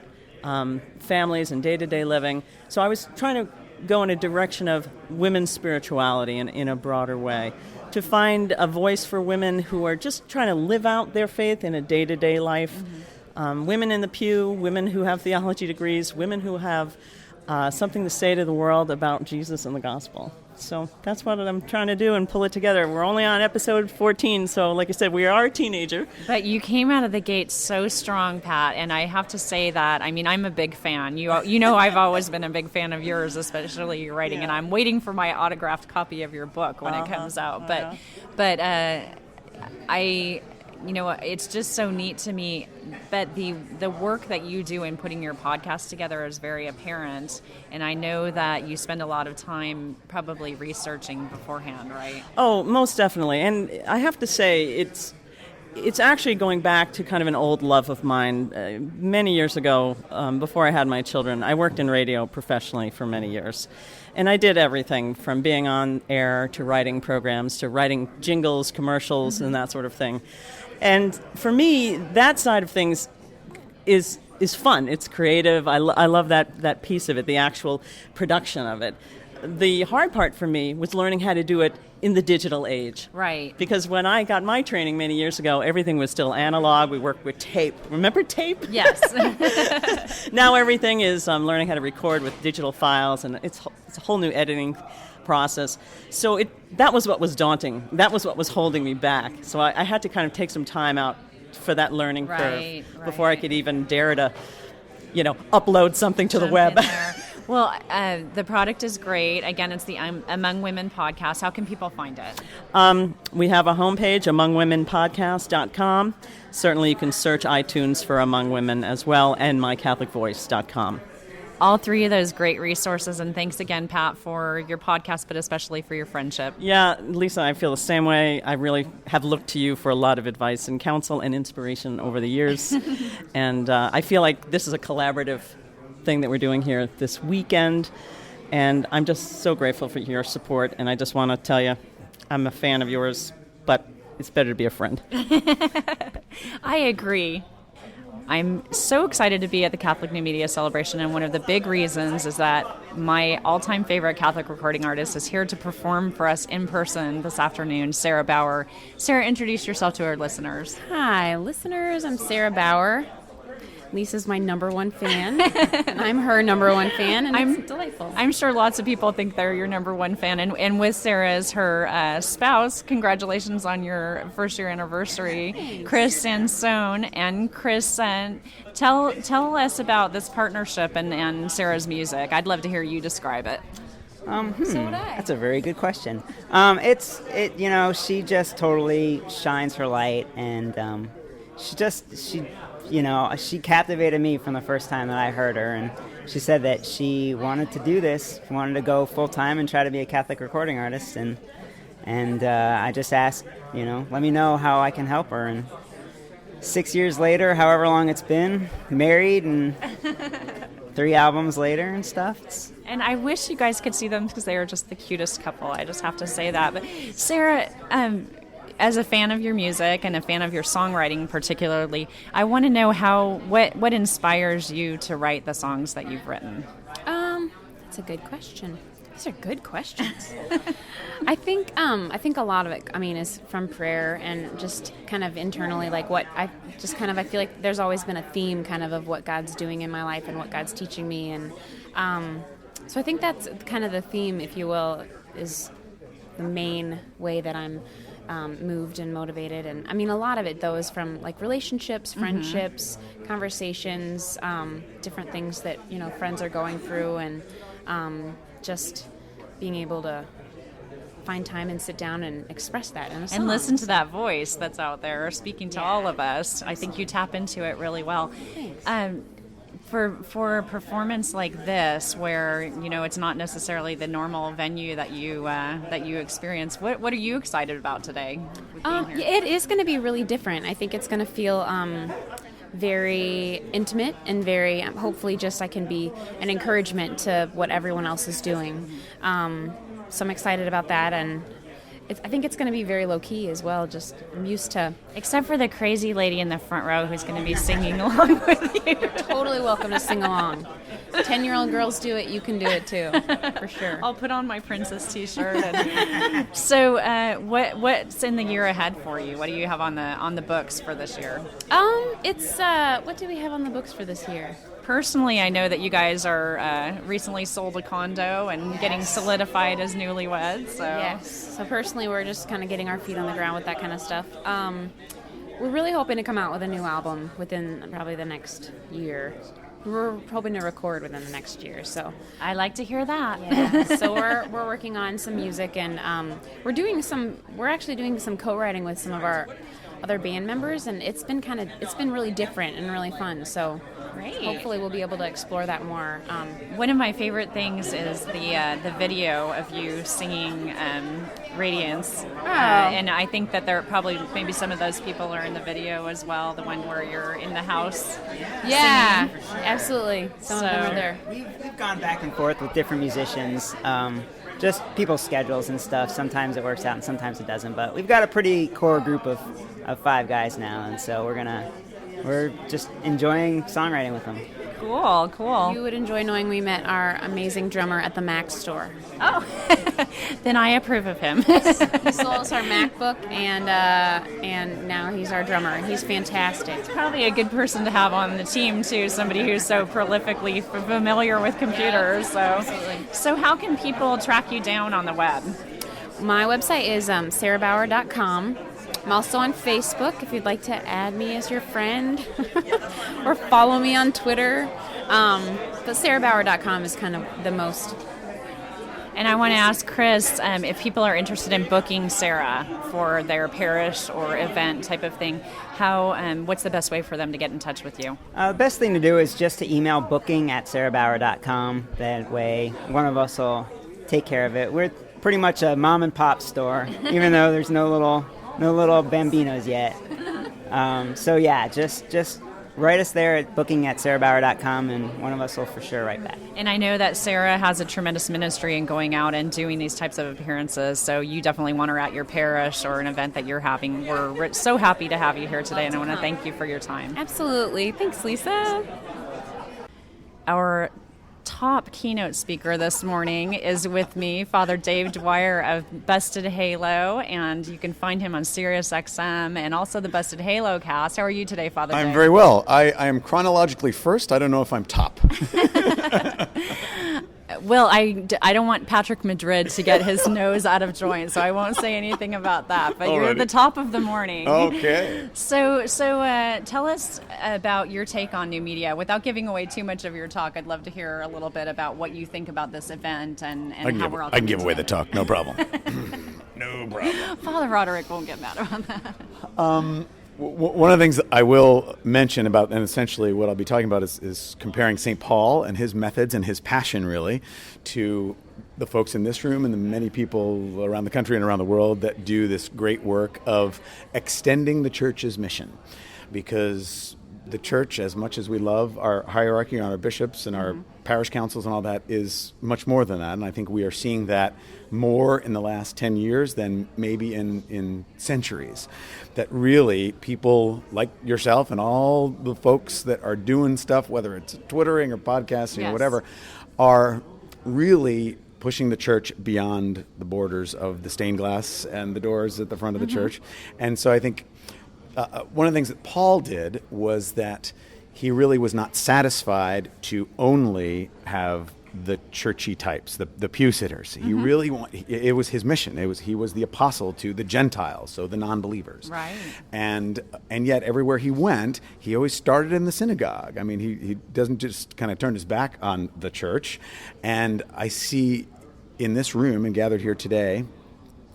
Speaker 14: families and day-to-day living. So I was trying to go in a direction of women's spirituality in a broader way, to find a voice for women who are just trying to live out their faith in a day-to-day life. Mm-hmm. Women in the pew, women who have theology degrees, women who have something to say to the world about Jesus and the gospel. So that's what I'm trying to do and pull it together. We're only on episode 14, so like I said, we are a teenager.
Speaker 1: But you came out of the gate so strong, Pat, and I have to say that, I mean, I'm a big fan. You know I've always been a big fan of yours, especially your writing, and I'm waiting for my autographed copy of your book when it comes out. But it's just so neat to me that the work that you do in putting your podcast together is very apparent, and I know that you spend a lot of time probably researching beforehand, right?
Speaker 14: Oh, most definitely. And I have to say, it's actually going back to kind of an old love of mine. Many years ago, before I had my children, I worked in radio professionally for many years. And I did everything from being on air to writing programs to writing jingles, commercials, and that sort of thing. And for me, that side of things is fun. It's creative. I love that piece of it, the actual production of it. The hard part for me was learning how to do it in the digital age.
Speaker 1: Right.
Speaker 14: Because when I got my training many years ago, everything was still analog. We worked with tape. Remember tape?
Speaker 1: Yes.
Speaker 14: Now everything is learning how to record with digital files, and it's a whole new editing process. So that was what was daunting. That was what was holding me back. So I had to kind of take some time out for that learning curve before I could even dare to, upload something to the web.
Speaker 1: Well, the product is great. Again, it's the Among Women podcast. How can people find it?
Speaker 14: We have a homepage, amongwomenpodcast.com. Certainly you can search iTunes for Among Women as well, and mycatholicvoice.com.
Speaker 1: All three of those great resources, and thanks again, Pat, for your podcast, but especially for your friendship.
Speaker 14: Yeah, Lisa, I feel the same way. I really have looked to you for a lot of advice and counsel and inspiration over the years, and I feel like this is a collaborative thing that we're doing here this weekend, and I'm just so grateful for your support, and I just want to tell you I'm a fan of yours, but it's better to be a friend.
Speaker 1: I agree. I'm so excited to be at the Catholic New Media Celebration, and one of the big reasons is that my all-time favorite Catholic recording artist is here to perform for us in person this afternoon, Sarah Bauer. Sarah, introduce yourself to our listeners.
Speaker 15: Hi, listeners. I'm Sarah Bauer. Lisa's my number one fan, and I'm her number one fan, and it's delightful.
Speaker 1: I'm sure lots of people think they're your number one fan. And with Sarah as her spouse, congratulations on your first year anniversary.
Speaker 15: Thanks.
Speaker 1: Chris Sansone. And Chris, tell us about this partnership and Sarah's music. I'd love to hear you describe it.
Speaker 16: That's a very good question. She just totally shines her light, and she captivated me from the first time that I heard her, and she said that she wanted to do this, wanted to go full time and try to be a Catholic recording artist, and I just asked, let me know how I can help her, and 6 years later, however long it's been, married, and 3 albums later and stuff.
Speaker 1: And I wish you guys could see them because they are just the cutest couple. I just have to say that. But Sarah, as a fan of your music and a fan of your songwriting particularly, I want to know what inspires you to write the songs that you've written?
Speaker 15: That's a good question. These are good questions. I think a lot of it, is from prayer and just kind of internally, like I feel like there's always been a theme kind of what God's doing in my life and what God's teaching me, and so I think that's kind of the theme, if you will, is the main way that I'm moved and motivated. And a lot of it though is from like relationships, friendships, conversations, different things that friends are going through, and just being able to find time and sit down and express that in a song.
Speaker 1: And listen to that voice that's out there speaking to all of us. I think you tap into it really well.
Speaker 15: Thanks.
Speaker 1: For a performance like this, where it's not necessarily the normal venue that you experience, what are you excited about today?
Speaker 15: It is going to be really different. I think it's going to feel very intimate and very hopefully just I can be an encouragement to what everyone else is doing. So I'm excited about that, and I think it's going to be very low-key as well. Just I'm used to...
Speaker 1: Except for the crazy lady in the front row who's going to be singing along with you.
Speaker 15: Totally welcome to sing along. 10-year-old girls do it, you can do it too, for sure.
Speaker 1: I'll put on my princess t-shirt. So what's in the year ahead for you? What do you have on the books for this year?
Speaker 15: What do we have on the books for this year?
Speaker 1: Personally, I know that you guys are recently sold a condo and getting solidified as newlyweds. So.
Speaker 15: Yes. So personally, we're just kind of getting our feet on the ground with that kind of stuff. We're really hoping to come out with a new album within probably the next year. We're hoping to record within the next year. So
Speaker 1: I like to hear that.
Speaker 15: Yeah. So we're working on some music, and we're actually doing some co-writing with some of our other band members, and it's been really different and really fun. So
Speaker 1: great.
Speaker 15: Hopefully we'll be able to explore that more.
Speaker 1: One of my favorite things is the video of you singing Radiance. And I think that there are probably maybe some of those people are in the video as well, the one where you're in the house.
Speaker 15: Yeah,
Speaker 1: singing.
Speaker 15: Absolutely. Some of them are there.
Speaker 16: We've gone back and forth with different musicians. Just people's schedules and stuff. Sometimes it works out and sometimes it doesn't. But we've got a pretty core group of 5 guys now, and so we're just enjoying songwriting with them.
Speaker 1: Cool.
Speaker 15: You would enjoy knowing we met our amazing drummer at the Mac store.
Speaker 1: Oh, then I approve of him.
Speaker 15: He sold us our MacBook, and now he's our drummer. He's fantastic.
Speaker 1: It's probably a good person to have on the team too. Somebody who's so prolifically familiar with computers. So how can people track you down on the web?
Speaker 15: My website is sarahbauer.com. I'm also on Facebook if you'd like to add me as your friend or follow me on Twitter. But sarahbauer.com is kind of the most.
Speaker 1: And I want to ask Chris if people are interested in booking Sarah for their parish or event type of thing, what's the best way for them to get in touch with you?
Speaker 16: The best thing to do is just to email booking@sarahbauer.com. That way one of us will take care of it. We're pretty much a mom and pop store, even though there's no little bambinos yet. So yeah, just write us there at booking@sarahbauer.com, and one of us will for sure write back.
Speaker 1: And I know that Sarah has a tremendous ministry in going out and doing these types of appearances, so you definitely want her at your parish or an event that you're having. We're so happy to have you here today, and I want to thank you for your time.
Speaker 15: Absolutely. Thanks, Lisa.
Speaker 1: Our top keynote speaker this morning is with me, Father Dave Dwyer of Busted Halo, and you can find him on SiriusXM and also the Busted Halo cast. How are you today, Father Dave?
Speaker 17: I'm very well. I am chronologically first. I don't know if I'm top.
Speaker 1: Well, I don't want Patrick Madrid to get his nose out of joint, so I won't say anything about that. But you're at the top of the morning.
Speaker 17: Okay.
Speaker 1: So tell us about your take on new media. Without giving away too much of your talk, I'd love to hear a little bit about what you think about this event and how we're all
Speaker 17: I can give
Speaker 1: coming
Speaker 17: away the
Speaker 1: together.
Speaker 17: talk, no problem. No problem.
Speaker 1: Father Roderick won't get mad about that.
Speaker 17: One of the things that I will mention about, and essentially what I'll be talking about is comparing St. Paul and his methods and his passion, really, to the folks in this room and the many people around the country and around the world that do this great work of extending the church's mission. Because the church, as much as we love our hierarchy and our bishops and our parish councils and all that, is much more than that. And I think we are seeing that more in the last 10 years than maybe in centuries. That really people like yourself and all the folks that are doing stuff, whether it's Twittering or podcasting or whatever, are really pushing the church beyond the borders of the stained glass and the doors at the front of the church. And so I think one of the things that Paul did was that he really was not satisfied to only have the churchy types, the pew sitters. He really it was his mission. He was the apostle to the Gentiles, so the non-believers.
Speaker 1: Right.
Speaker 17: And yet everywhere he went, he always started in the synagogue. I mean, he doesn't just kind of turn his back on the church. And I see in this room and gathered here today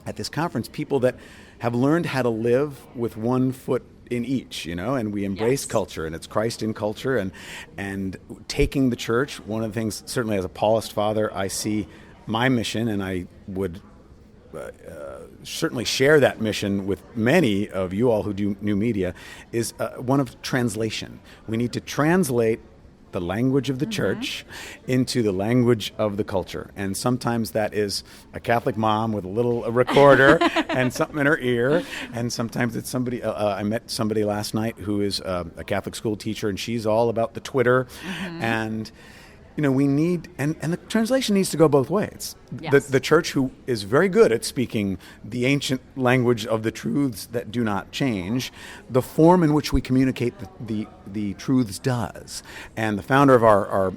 Speaker 17: at this conference people that have learned how to live with one foot in each, and we embrace culture, and it's Christ in culture, and taking the church. One of the things, certainly as a Paulist father, I see my mission, and I would certainly share that mission with many of you all who do new media, is one of translation. We need to translate the language of the church into the language of the culture. And sometimes that is a Catholic mom with a recorder and something in her ear. And sometimes it's somebody, I met somebody last night who is a Catholic school teacher, and she's all about the Twitter. And we need, and the translation needs to go both ways.
Speaker 1: Yes.
Speaker 17: The church, who is very good at speaking the ancient language of the truths that do not change, the form in which we communicate the truths does. And the founder of our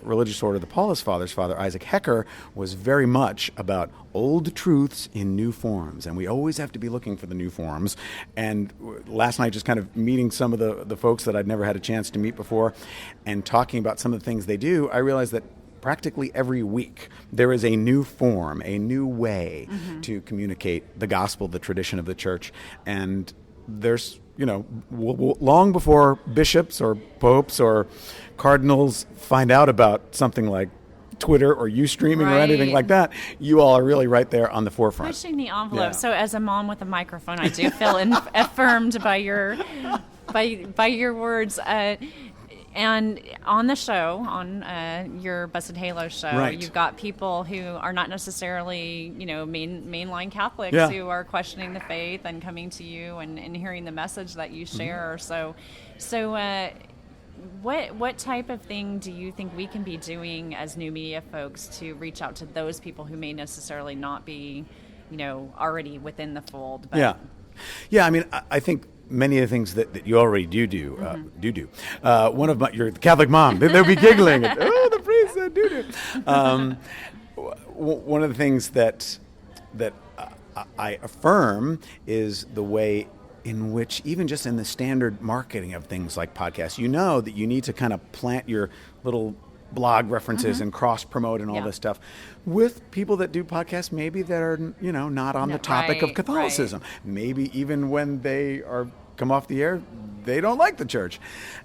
Speaker 17: religious order, the Paulist Fathers, Father Isaac Hecker, was very much about old truths in new forms, and we always have to be looking for the new forms. And last night, just kind of meeting some of the folks that I'd never had a chance to meet before and talking about some of the things they do, I realized that practically every week there is a new form, a new way to communicate the gospel, the tradition of the church. And there's, long before bishops or popes or cardinals find out about something like Twitter or Ustreaming or anything like that, you all are really right there on the forefront.
Speaker 1: Pushing the envelope.
Speaker 17: Yeah.
Speaker 1: So as a mom with a microphone, I do feel affirmed by your words. And on the show, on your Busted Halo show, you've got people who are not necessarily, mainline Catholics who are questioning the faith and coming to you and hearing the message that you share. So what type of thing do you think we can be doing as new media folks to reach out to those people who may necessarily not be, already within the fold? But
Speaker 17: Yeah. I mean, I think many of the things that you already do. One of your Catholic mom, they'll be giggling. The priest said do. One of the things that I affirm is the way in which, even just in the standard marketing of things like podcasts, that you need to kind of plant your little blog references and cross-promote and all this stuff with people that do podcasts maybe that are, not on the topic of Catholicism. Maybe even when they are come off the air, they don't like the church.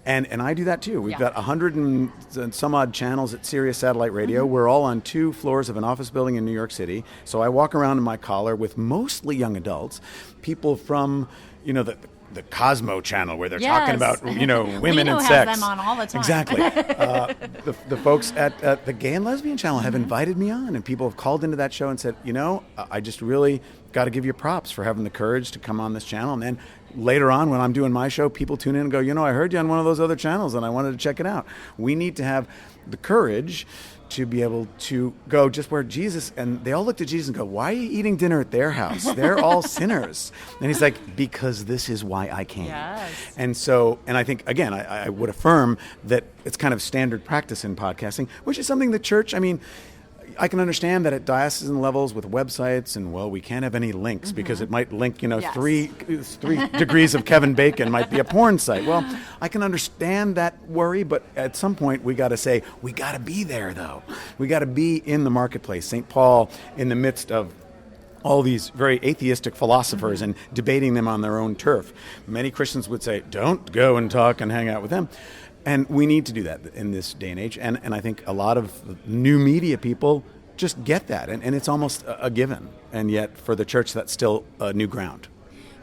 Speaker 17: And I do that too. We've got 100 and some odd channels at Sirius Satellite Radio. We're all on 2 floors of an office building in New York City. So I walk around in my collar with mostly young adults, people from, the the Cosmo channel where they're
Speaker 1: Yes.
Speaker 17: talking about women
Speaker 1: We
Speaker 17: and
Speaker 1: have
Speaker 17: sex.
Speaker 1: them on all the time.
Speaker 17: Exactly. The folks at the Gay and Lesbian channel have invited me on, and people have called into that show and said, I just really got to give you props for having the courage to come on this channel. And then later on, when I'm doing my show, people tune in and go, I heard you on one of those other channels and I wanted to check it out. We need to have the courage to be able to go just where Jesus, and they all looked at Jesus and go, why are you eating dinner at their house? They're all sinners. And he's like, because this is why I came.
Speaker 1: Yes.
Speaker 17: And so, and I think, again, I would affirm that it's kind of standard practice in podcasting, which is something the church, I can understand that at diocesan levels with websites, and we can't have any links because it might link,
Speaker 1: Yes.
Speaker 17: three degrees of Kevin Bacon might be a porn site. Well, I can understand that worry, but at some point we got to say, we got to be there though. We got to be in the marketplace. St. Paul, in the midst of all these very atheistic philosophers and debating them on their own turf. Many Christians would say, don't go and talk and hang out with them. And we need to do that in this day and age. And I think a lot of new media people just get that. And it's almost a given. And yet for the church, that's still new ground.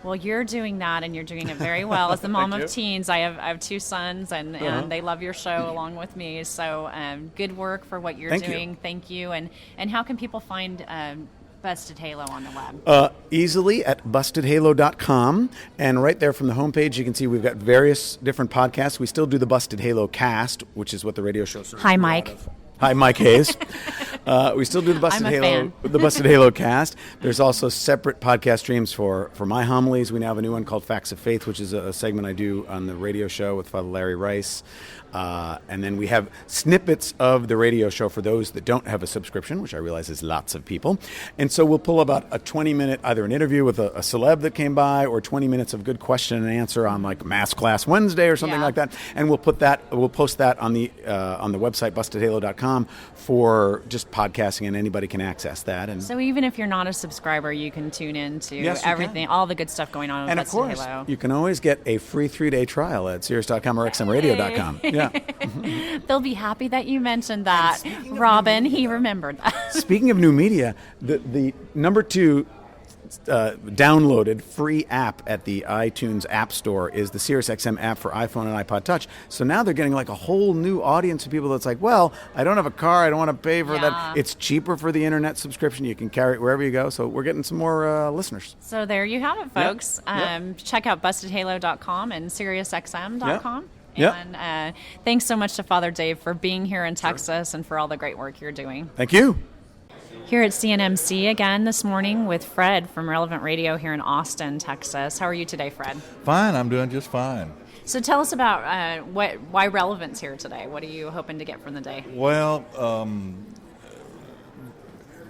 Speaker 1: Well, you're doing that, and you're doing it very well. As the mom
Speaker 17: Thank
Speaker 1: of
Speaker 17: you.
Speaker 1: teens, I have 2 sons, and they love your show along with me. So good work for what you're
Speaker 17: Thank you.
Speaker 1: doing. Thank you. And how can people find Busted Halo on the web?
Speaker 17: Easily at bustedhalo.com. And right there from the homepage, you can see we've got various different podcasts. We still do the Busted Halo cast, which is what the radio show serves.
Speaker 1: Hi, Mike.
Speaker 17: Hi, Mike Hayes. We still do the Busted
Speaker 1: I'm a
Speaker 17: Halo,
Speaker 1: fan.
Speaker 17: the Busted Halo cast. There's also separate podcast streams for my homilies. We now have a new one called Facts of Faith, which is a segment I do on the radio show with Father Larry Rice. And then we have snippets of the radio show for those that don't have a subscription, which I realize is lots of people. And so we'll pull about a 20-minute, either an interview with a celeb that came by, or 20 minutes of good question and answer on like Mass Class Wednesday or something like that. And we'll post that on the website bustedhalo.com for just podcasting, and anybody can access that. And
Speaker 1: So even if you're not a subscriber, you can tune in to
Speaker 17: Yes, you
Speaker 1: everything, all the good stuff going on with
Speaker 17: and of
Speaker 1: Busted
Speaker 17: course,
Speaker 1: Halo.
Speaker 17: you can always get a free 3-day trial at Sirius.com or XMRadio.com. Yeah.
Speaker 1: They'll be happy that you mentioned that, Robin. He remembered that.
Speaker 17: Speaking of new media, the number 2 downloaded free app at the iTunes App Store is the SiriusXM app for iPhone and iPod Touch. So now they're getting like a whole new audience of people that's like, well, I don't have a car, I don't want to pay for that. It's cheaper for the internet subscription. You can carry it wherever you go. So we're getting some more listeners.
Speaker 1: So there you have it, folks.
Speaker 17: Yep.
Speaker 1: Check out bustedhalo.com and SiriusXM.com.
Speaker 17: Yep.
Speaker 1: And thanks so much to Father Dave for being here in Texas and for all the great work you're doing.
Speaker 17: Thank you.
Speaker 1: Here at CNMC again this morning with Fred from Relevant Radio here in Austin, Texas. How are you today, Fred?
Speaker 18: Fine, I'm doing just fine.
Speaker 1: So tell us about why Relevant's here today. What are you hoping to get from the day?
Speaker 18: Well,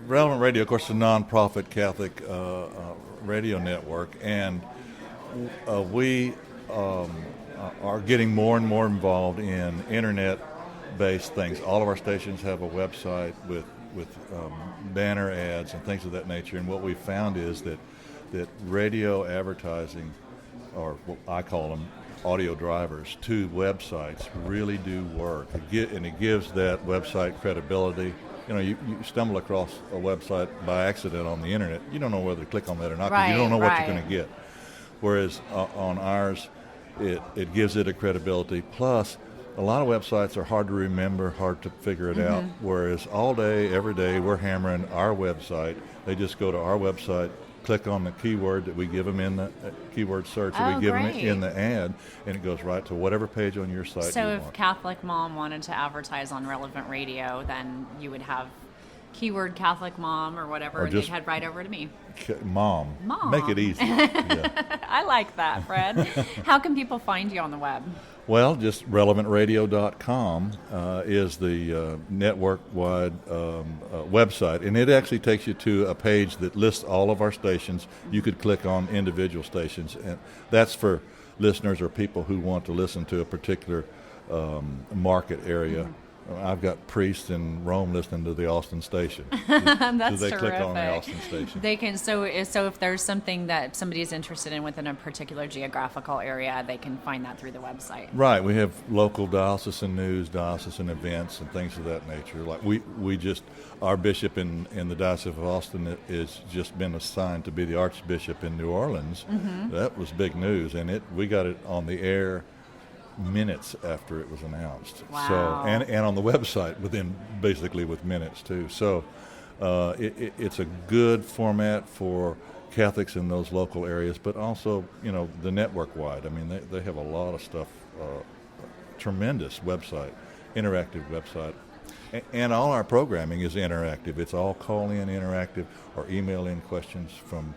Speaker 18: Relevant Radio, of course, is a nonprofit Catholic radio network, and we are getting more and more involved in internet-based things. All of our stations have a website with banner ads and things of that nature, and what we found is that radio advertising, or what I call them audio drivers, to websites really do work. It gives that website credibility. You stumble across a website by accident on the internet, you don't know whether to click on that or not, because you don't know what you're going to get. Whereas on ours, it gives it a credibility. Plus, a lot of websites are hard to remember, hard to figure it out, whereas all day, every day, we're hammering our website. They just go to our website, click on the keyword that we give them in the keyword search that we give them in the ad, and it goes right to whatever page on your site
Speaker 1: So
Speaker 18: you
Speaker 1: if
Speaker 18: want.
Speaker 1: Catholic Mom wanted to advertise on Relevant Radio, then you would have keyword Catholic Mom or whatever,
Speaker 18: Or
Speaker 1: and they'd
Speaker 18: just-
Speaker 1: head right over to me.
Speaker 18: Mom.
Speaker 1: Mom.
Speaker 18: Make it easy. Yeah.
Speaker 1: I like that, Fred. How can people find you on the web?
Speaker 18: Well, just relevantradio.com is the network-wide website, and it actually takes you to a page that lists all of our stations. You could click on individual stations, and that's for listeners or people who want to listen to a particular market area. I've got priests in Rome listening to the Austin station.
Speaker 1: That's
Speaker 18: so they
Speaker 1: terrific.
Speaker 18: click on the Austin station.
Speaker 1: They can so if there's something that somebody is interested in within a particular geographical area, they can find that through the website.
Speaker 18: Right. We have local diocesan news, diocesan events, and things of that nature. Like we just, our bishop in the Diocese of Austin is just been assigned to be the Archbishop in New Orleans.
Speaker 1: Mm-hmm.
Speaker 18: That was big news, and we got it on the air minutes after it was announced.
Speaker 1: Wow.
Speaker 18: So and on the website basically with minutes too. So it's a good format for Catholics in those local areas, but also the network wide. I mean they have a lot of stuff. Tremendous website, interactive website, and all our programming is interactive. It's all call-in interactive or email-in questions from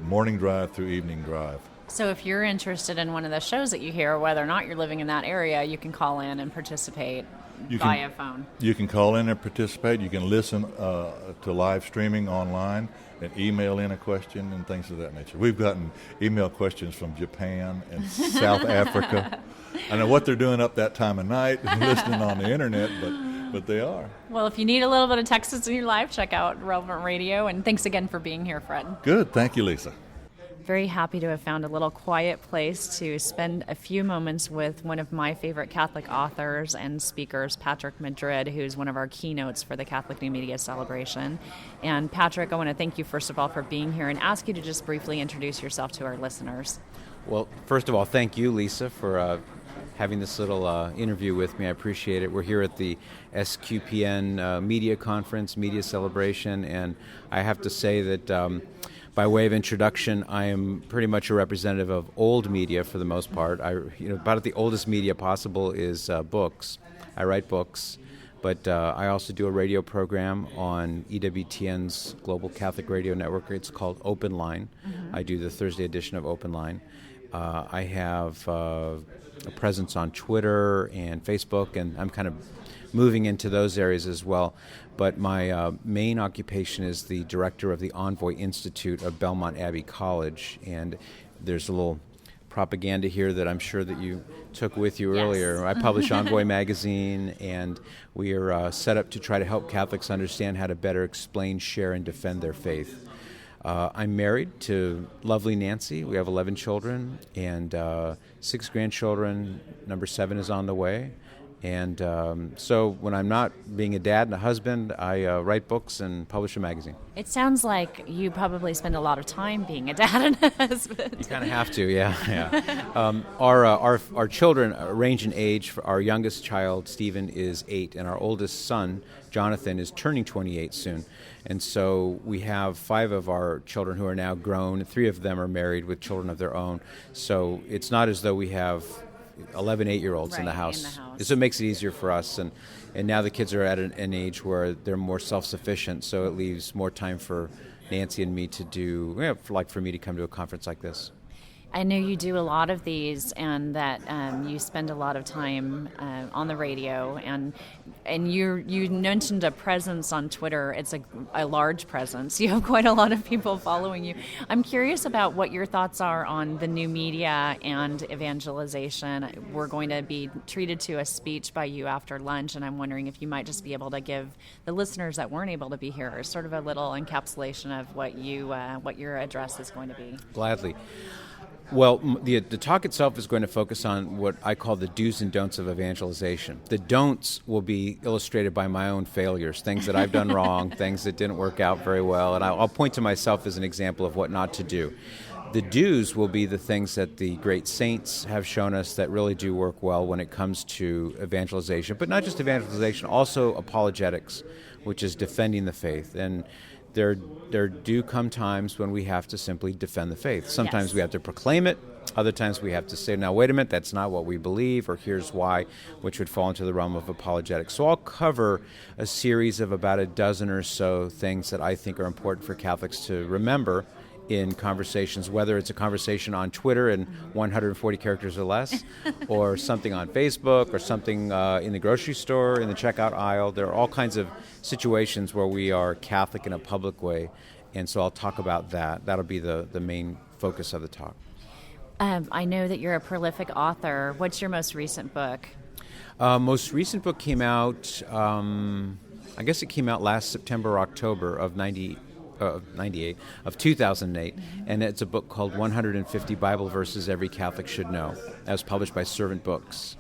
Speaker 18: morning drive through evening drive.
Speaker 1: So if you're interested in one of the shows that you hear, whether or not you're living in that area, you can call in and participate via phone.
Speaker 18: You can call in and participate. You can listen to live streaming online and email in a question and things of that nature. We've gotten email questions from Japan and South Africa. I know what they're doing up that time of night and listening on the internet, but they are.
Speaker 1: Well, if you need a little bit of Texas in your life, check out Relevant Radio. And thanks again for being here, Fred.
Speaker 18: Good. Thank you, Lisa.
Speaker 1: Very happy to have found a little quiet place to spend a few moments with one of my favorite Catholic authors and speakers, Patrick Madrid, who's one of our keynotes for the Catholic New Media Celebration. And Patrick, I want to thank you first of all for being here and ask you to just briefly introduce yourself to our listeners.
Speaker 19: Well, first of all, thank you, Lisa, for having this little interview with me. I appreciate it. We're here at the SQPN Media Conference, Media Celebration, and I have to say that by way of introduction, I am pretty much a representative of old media for the most part. About the oldest media possible is books. I write books, but I also do a radio program on EWTN's Global Catholic Radio Network. It's called Open Line. Mm-hmm. I do the Thursday edition of Open Line. I have a presence on Twitter and Facebook, and I'm kind of moving into those areas as well. But my main occupation is the director of the Envoy Institute of Belmont Abbey College, and there's a little propaganda here that I'm sure that you took with you earlier. I publish Envoy magazine, and we are set up to try to help Catholics understand how to better explain, share, and defend their faith. I'm married to lovely Nancy. We have 11 children and 6 grandchildren. Number 7 is on the way. And so when I'm not being a dad and a husband, I write books and publish a magazine.
Speaker 1: It sounds like you probably spend a lot of time being a dad and a husband.
Speaker 19: You kind of have to, yeah. Our children range in age. Our youngest child, Stephen, is 8, and our oldest son, Jonathan, is turning 28 soon. And so we have 5 of our children who are now grown. 3 of them are married with children of their own. So it's not as though we have 11 8-year-olds in the house. So it makes it easier for us. And now the kids are at an age where they're more self-sufficient, so it leaves more time for Nancy and me to do, for me to come to a conference like this.
Speaker 1: I know you do a lot of these, and that you spend a lot of time on the radio, and you mentioned a presence on Twitter. It's a large presence. You have quite a lot of people following you. I'm curious about what your thoughts are on the new media and evangelization. We're going to be treated to a speech by you after lunch, and I'm wondering if you might just be able to give the listeners that weren't able to be here sort of a little encapsulation of what your address is going to be.
Speaker 19: Gladly. Well, the talk itself is going to focus on what I call the do's and don'ts of evangelization. The don'ts will be illustrated by my own failures, things that I've done wrong, things that didn't work out very well, and I'll point to myself as an example of what not to do. The do's will be the things that the great saints have shown us that really do work well when it comes to evangelization, but not just evangelization, also apologetics, which is defending the faith. And there do come times when we have to simply defend the faith. Sometimes we have to proclaim it. Other times we have to say, now, wait a minute, that's not what we believe, or here's why, which would fall into the realm of apologetics. So I'll cover a series of about a dozen or so things that I think are important for Catholics to remember in conversations, whether it's a conversation on Twitter in 140 characters or less, or something on Facebook, or something in the grocery store, in the checkout aisle. There are all kinds of situations where we are Catholic in a public way, and so I'll talk about that. That'll be the main focus of the talk.
Speaker 1: I know that you're a prolific author. What's your most recent book?
Speaker 19: Most recent book came out, I guess it came out last September, October of 2008, and it's a book called 150 Bible Verses Every Catholic Should Know. That was published by Servant Books.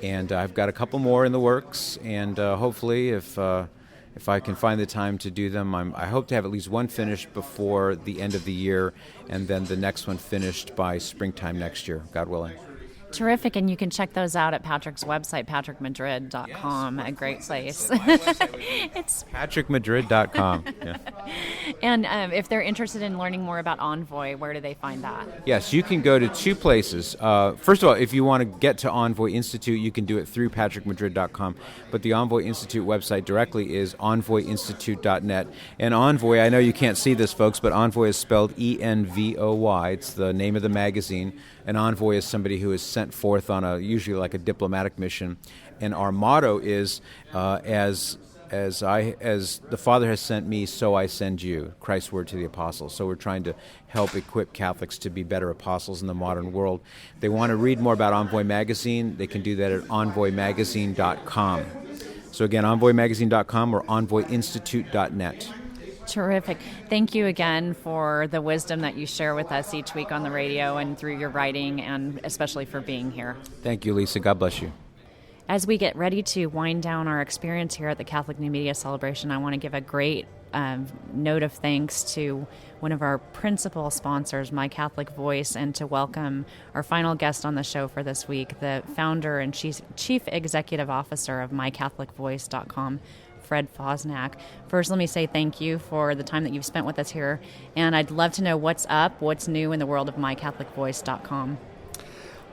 Speaker 19: And I've got a couple more in the works, and hopefully if I can find the time to do them, I hope to have at least one finished before the end of the year, and then the next one finished by springtime next year, God willing.
Speaker 1: Terrific, and you can check those out at Patrick's website, patrickmadrid.com, a great place. It's
Speaker 19: patrickmadrid.com. Yeah.
Speaker 1: And if they're interested in learning more about Envoy, where do they find that?
Speaker 19: Yes, you can go to two places. First of all, if you want to get to Envoy Institute, you can do it through patrickmadrid.com, but the Envoy Institute website directly is envoyinstitute.net. And Envoy, I know you can't see this, folks, but Envoy is spelled E-N-V-O-Y. It's the name of the magazine. An envoy is somebody who is sent forth on usually like a diplomatic mission, and our motto is as the Father has sent me, so I send you. Christ's word to the apostles. So we're trying to help equip Catholics to be better apostles in the modern world. If they want to read more about Envoy Magazine, they can do that at envoymagazine.com. So again, envoymagazine.com or envoyinstitute.net.
Speaker 1: Terrific. Thank you again for the wisdom that you share with us each week on the radio and through your writing, and especially for being here.
Speaker 19: Thank you, Lisa. God bless you.
Speaker 1: As we get ready to wind down our experience here at the Catholic New Media Celebration, I want to give a great note of thanks to one of our principal sponsors, My Catholic Voice, and to welcome our final guest on the show for this week, the founder and chief executive officer of MyCatholicVoice.com, Fred Fosnack. First, let me say thank you for the time that you've spent with us here, and I'd love to know what's up, what's new in the world of MyCatholicVoice.com.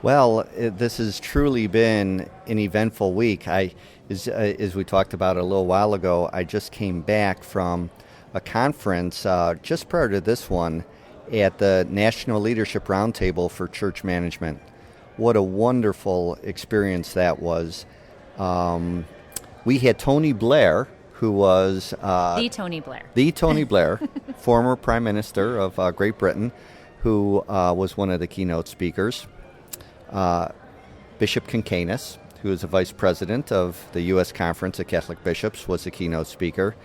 Speaker 20: Well, this has truly been an eventful week. As we talked about a little while ago, I just came back from a conference just prior to this one at the National Leadership Roundtable for Church Management. What a wonderful experience that was. We had Tony Blair, who was...
Speaker 1: The Tony Blair.
Speaker 20: The Tony Blair, former Prime Minister of Great Britain, who was one of the keynote speakers. Bishop Kincanus, who is the Vice President of the U.S. Conference of Catholic Bishops, was the keynote speaker.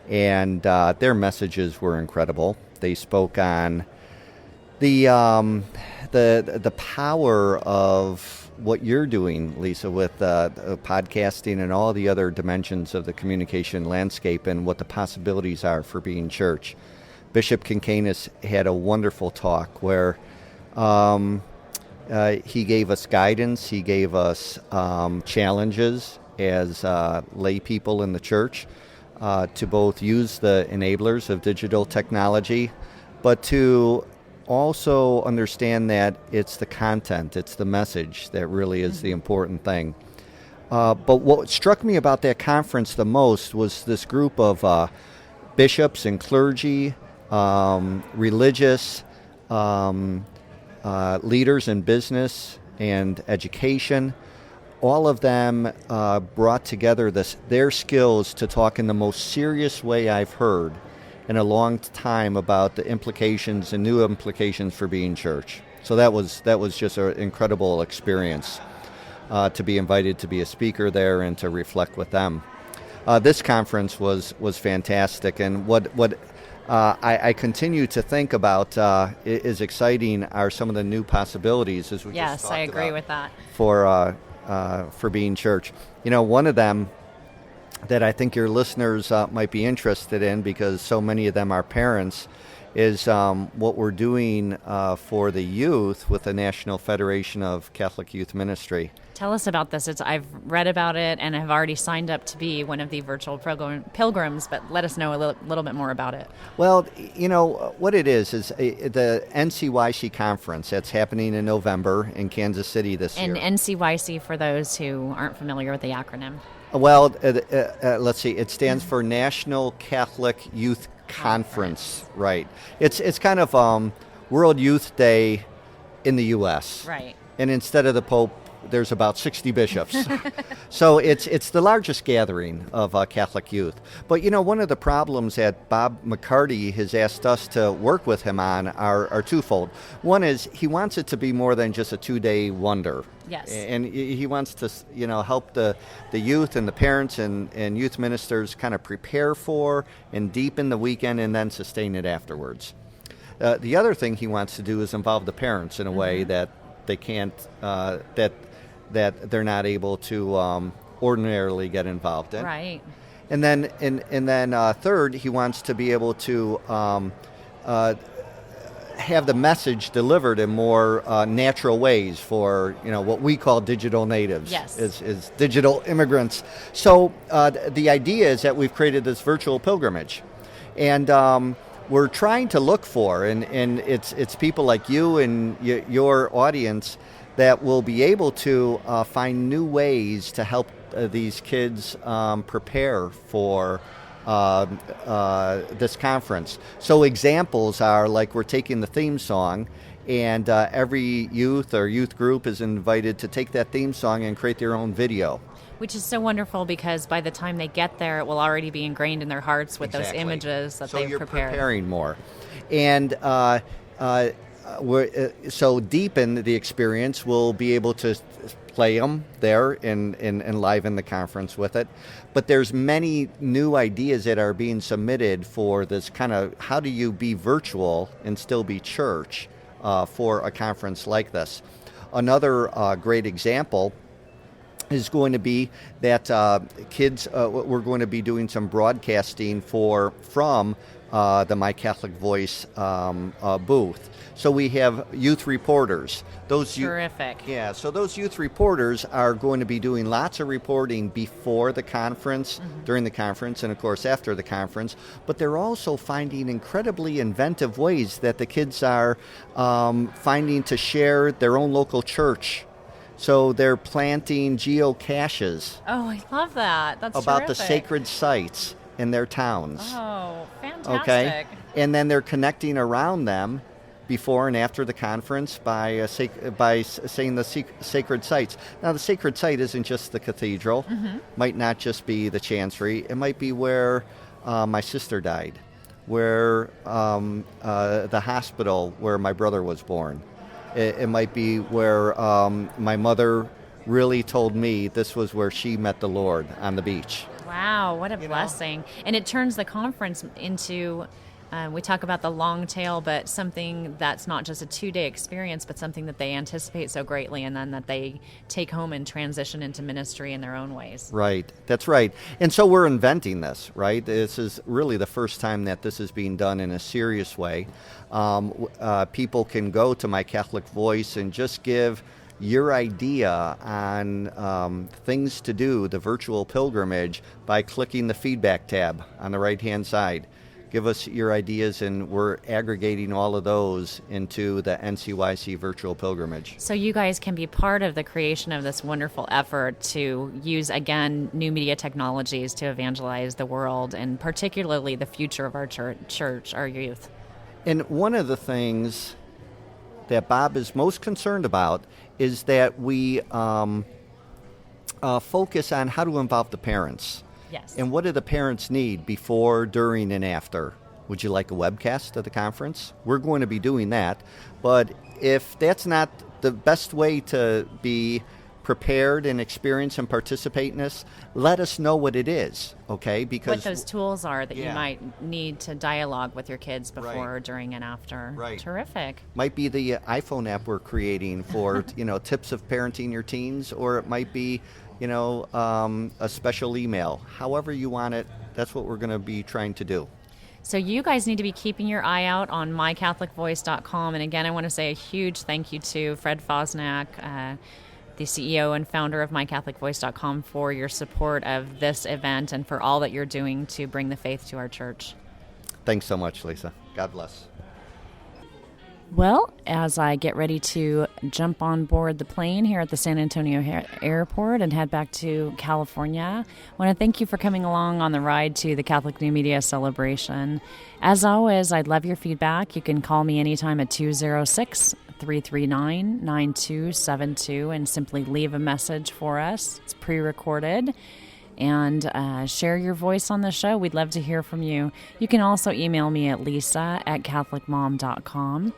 Speaker 20: And their messages were incredible. They spoke on the power of what you're doing, Lisa, with podcasting and all the other dimensions of the communication landscape and what the possibilities are for being church. Bishop Kincanus had a wonderful talk where he gave us guidance, he gave us challenges as lay people in the church to both use the enablers of digital technology, but to also understand that it's the content, it's the message that really is the important thing. But what struck me about that conference the most was this group of bishops and clergy, religious leaders in business and education. All of them brought together their skills to talk in the most serious way I've heard in a long time about the implications and new implications for being church. So that was just an incredible experience to be invited to be a speaker there and to reflect with them. This conference was fantastic, and what I continue to think about is exciting are some of the new possibilities as we just talked
Speaker 1: I agree
Speaker 20: about
Speaker 1: with that.
Speaker 20: For being church. You know, one of them that I think your listeners might be interested in, because so many of them are parents, is what we're doing for the youth with the National Federation of Catholic Youth Ministry.
Speaker 1: Tell us about this. I've read about it and have already signed up to be one of the virtual pilgrims, but let us know a little bit more about it.
Speaker 20: Well, you know, what it is the NCYC conference that's happening in November in Kansas City this year.
Speaker 1: And NCYC, for those who aren't familiar with the acronym.
Speaker 20: Well, let's see. It stands for National Catholic Youth Conference, right? It's kind of World Youth Day in the U.S.
Speaker 1: Right.
Speaker 20: And instead of the Pope there's about 60 bishops. So it's the largest gathering of Catholic youth. But one of the problems that Bob McCarty has asked us to work with him on are twofold. One is he wants it to be more than just a 2-day wonder.
Speaker 1: Yes.
Speaker 20: And he wants to help the youth and the parents and youth ministers kind of prepare for and deepen the weekend and then sustain it afterwards. The other thing he wants to do is involve the parents in a way that they can't, that they're not able to ordinarily get involved in.
Speaker 1: Right.
Speaker 20: And then third, he wants to be able to have the message delivered in more natural ways for what we call digital natives,
Speaker 1: yes,
Speaker 20: is digital immigrants. So the idea is that we've created this virtual pilgrimage, and we're trying to look for, and it's people like you and your audience that will be able to find new ways to help these kids prepare for this conference. So examples are like we're taking the theme song, and every youth or youth group is invited to take that theme song and create their own video.
Speaker 1: Which is so wonderful because by the time they get there, it will already be ingrained in their hearts with those images that they've prepared. So you're preparing
Speaker 20: more. And so deepen the experience. We'll be able to play them there and live in the conference with it. But there's many new ideas that are being submitted for this kind of how do you be virtual and still be church for a conference like this. Another great example is going to be that kids, we're going to be doing some broadcasting from the My Catholic Voice booth. So we have youth reporters.
Speaker 1: Terrific.
Speaker 20: So those youth reporters are going to be doing lots of reporting before the conference, during the conference, and of course after the conference. But they're also finding incredibly inventive ways that the kids are finding to share their own local church. So they're planting geocaches.
Speaker 1: Oh, I love that. That's
Speaker 20: about
Speaker 1: terrific.
Speaker 20: The sacred sites in their towns.
Speaker 1: Oh, fantastic.
Speaker 20: Okay, and then they're connecting around them before and after the conference by saying the sacred sites. Now, the sacred site isn't just the cathedral. Might not just be the chancery. It might be where my sister died, where the hospital where my brother was born. It might be where my mother really told me this was where she met the Lord on the beach.
Speaker 1: Wow, what a blessing. And it turns the conference into, we talk about the long tail, but something that's not just a 2-day experience, but something that they anticipate so greatly and then that they take home and transition into ministry in their own ways.
Speaker 20: Right, that's right. And so we're inventing this, right? This is really the first time that this is being done in a serious way. People can go to My Catholic Voice and just give your idea on things to do, the virtual pilgrimage, by clicking the feedback tab on the right-hand side. Give us your ideas, and we're aggregating all of those into the NCYC virtual pilgrimage.
Speaker 1: So you guys can be part of the creation of this wonderful effort to use, again, new media technologies to evangelize the world, and particularly the future of our church, our youth.
Speaker 20: And one of the things that Bob is most concerned about is that we focus on how to involve the parents.
Speaker 1: Yes.
Speaker 20: And what do the parents need before, during, and after? Would you like a webcast of the conference? We're going to be doing that. But if that's not the best way to be prepared and experience and participate in this, let us know what it is, okay? Because
Speaker 1: what those tools are that you might need to dialogue with your kids before, during, and after.
Speaker 20: Right.
Speaker 1: Terrific.
Speaker 20: Might be the iPhone app we're creating for tips of parenting your teens, or it might be a special email. However you want it, that's what we're going to be trying to do.
Speaker 1: So you guys need to be keeping your eye out on mycatholicvoice.com. And again, I want to say a huge thank you to Fred Fosnack, the CEO and founder of mycatholicvoice.com, for your support of this event and for all that you're doing to bring the faith to our church.
Speaker 20: Thanks so much, Lisa. God bless.
Speaker 1: Well, as I get ready to jump on board the plane here at the San Antonio Airport and head back to California, I want to thank you for coming along on the ride to the Catholic New Media Celebration. As always, I'd love your feedback. You can call me anytime at 206 339-9272 and simply leave a message for us. It's pre-recorded. And share your voice on the show. We'd love to hear from you. You can also email me at lisa@catholicmom.com.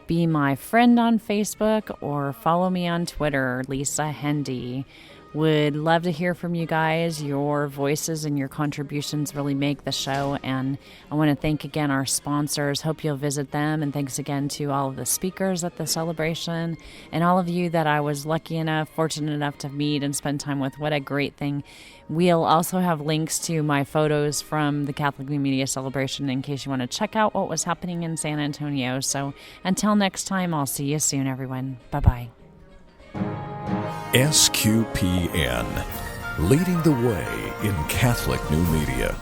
Speaker 1: Be my friend on Facebook or follow me on Twitter, Lisa Hendy. Would love to hear from you guys. Your voices and your contributions really make the show. And I want to thank again our sponsors. Hope you'll visit them. And thanks again to all of the speakers at the celebration and all of you that I was fortunate enough to meet and spend time with. What a great thing. We'll also have links to my photos from the Catholic New Media Celebration in case you want to check out what was happening in San Antonio. So until next time, I'll see you soon, everyone. Bye-bye.
Speaker 21: SQPN, leading the way in Catholic New Media.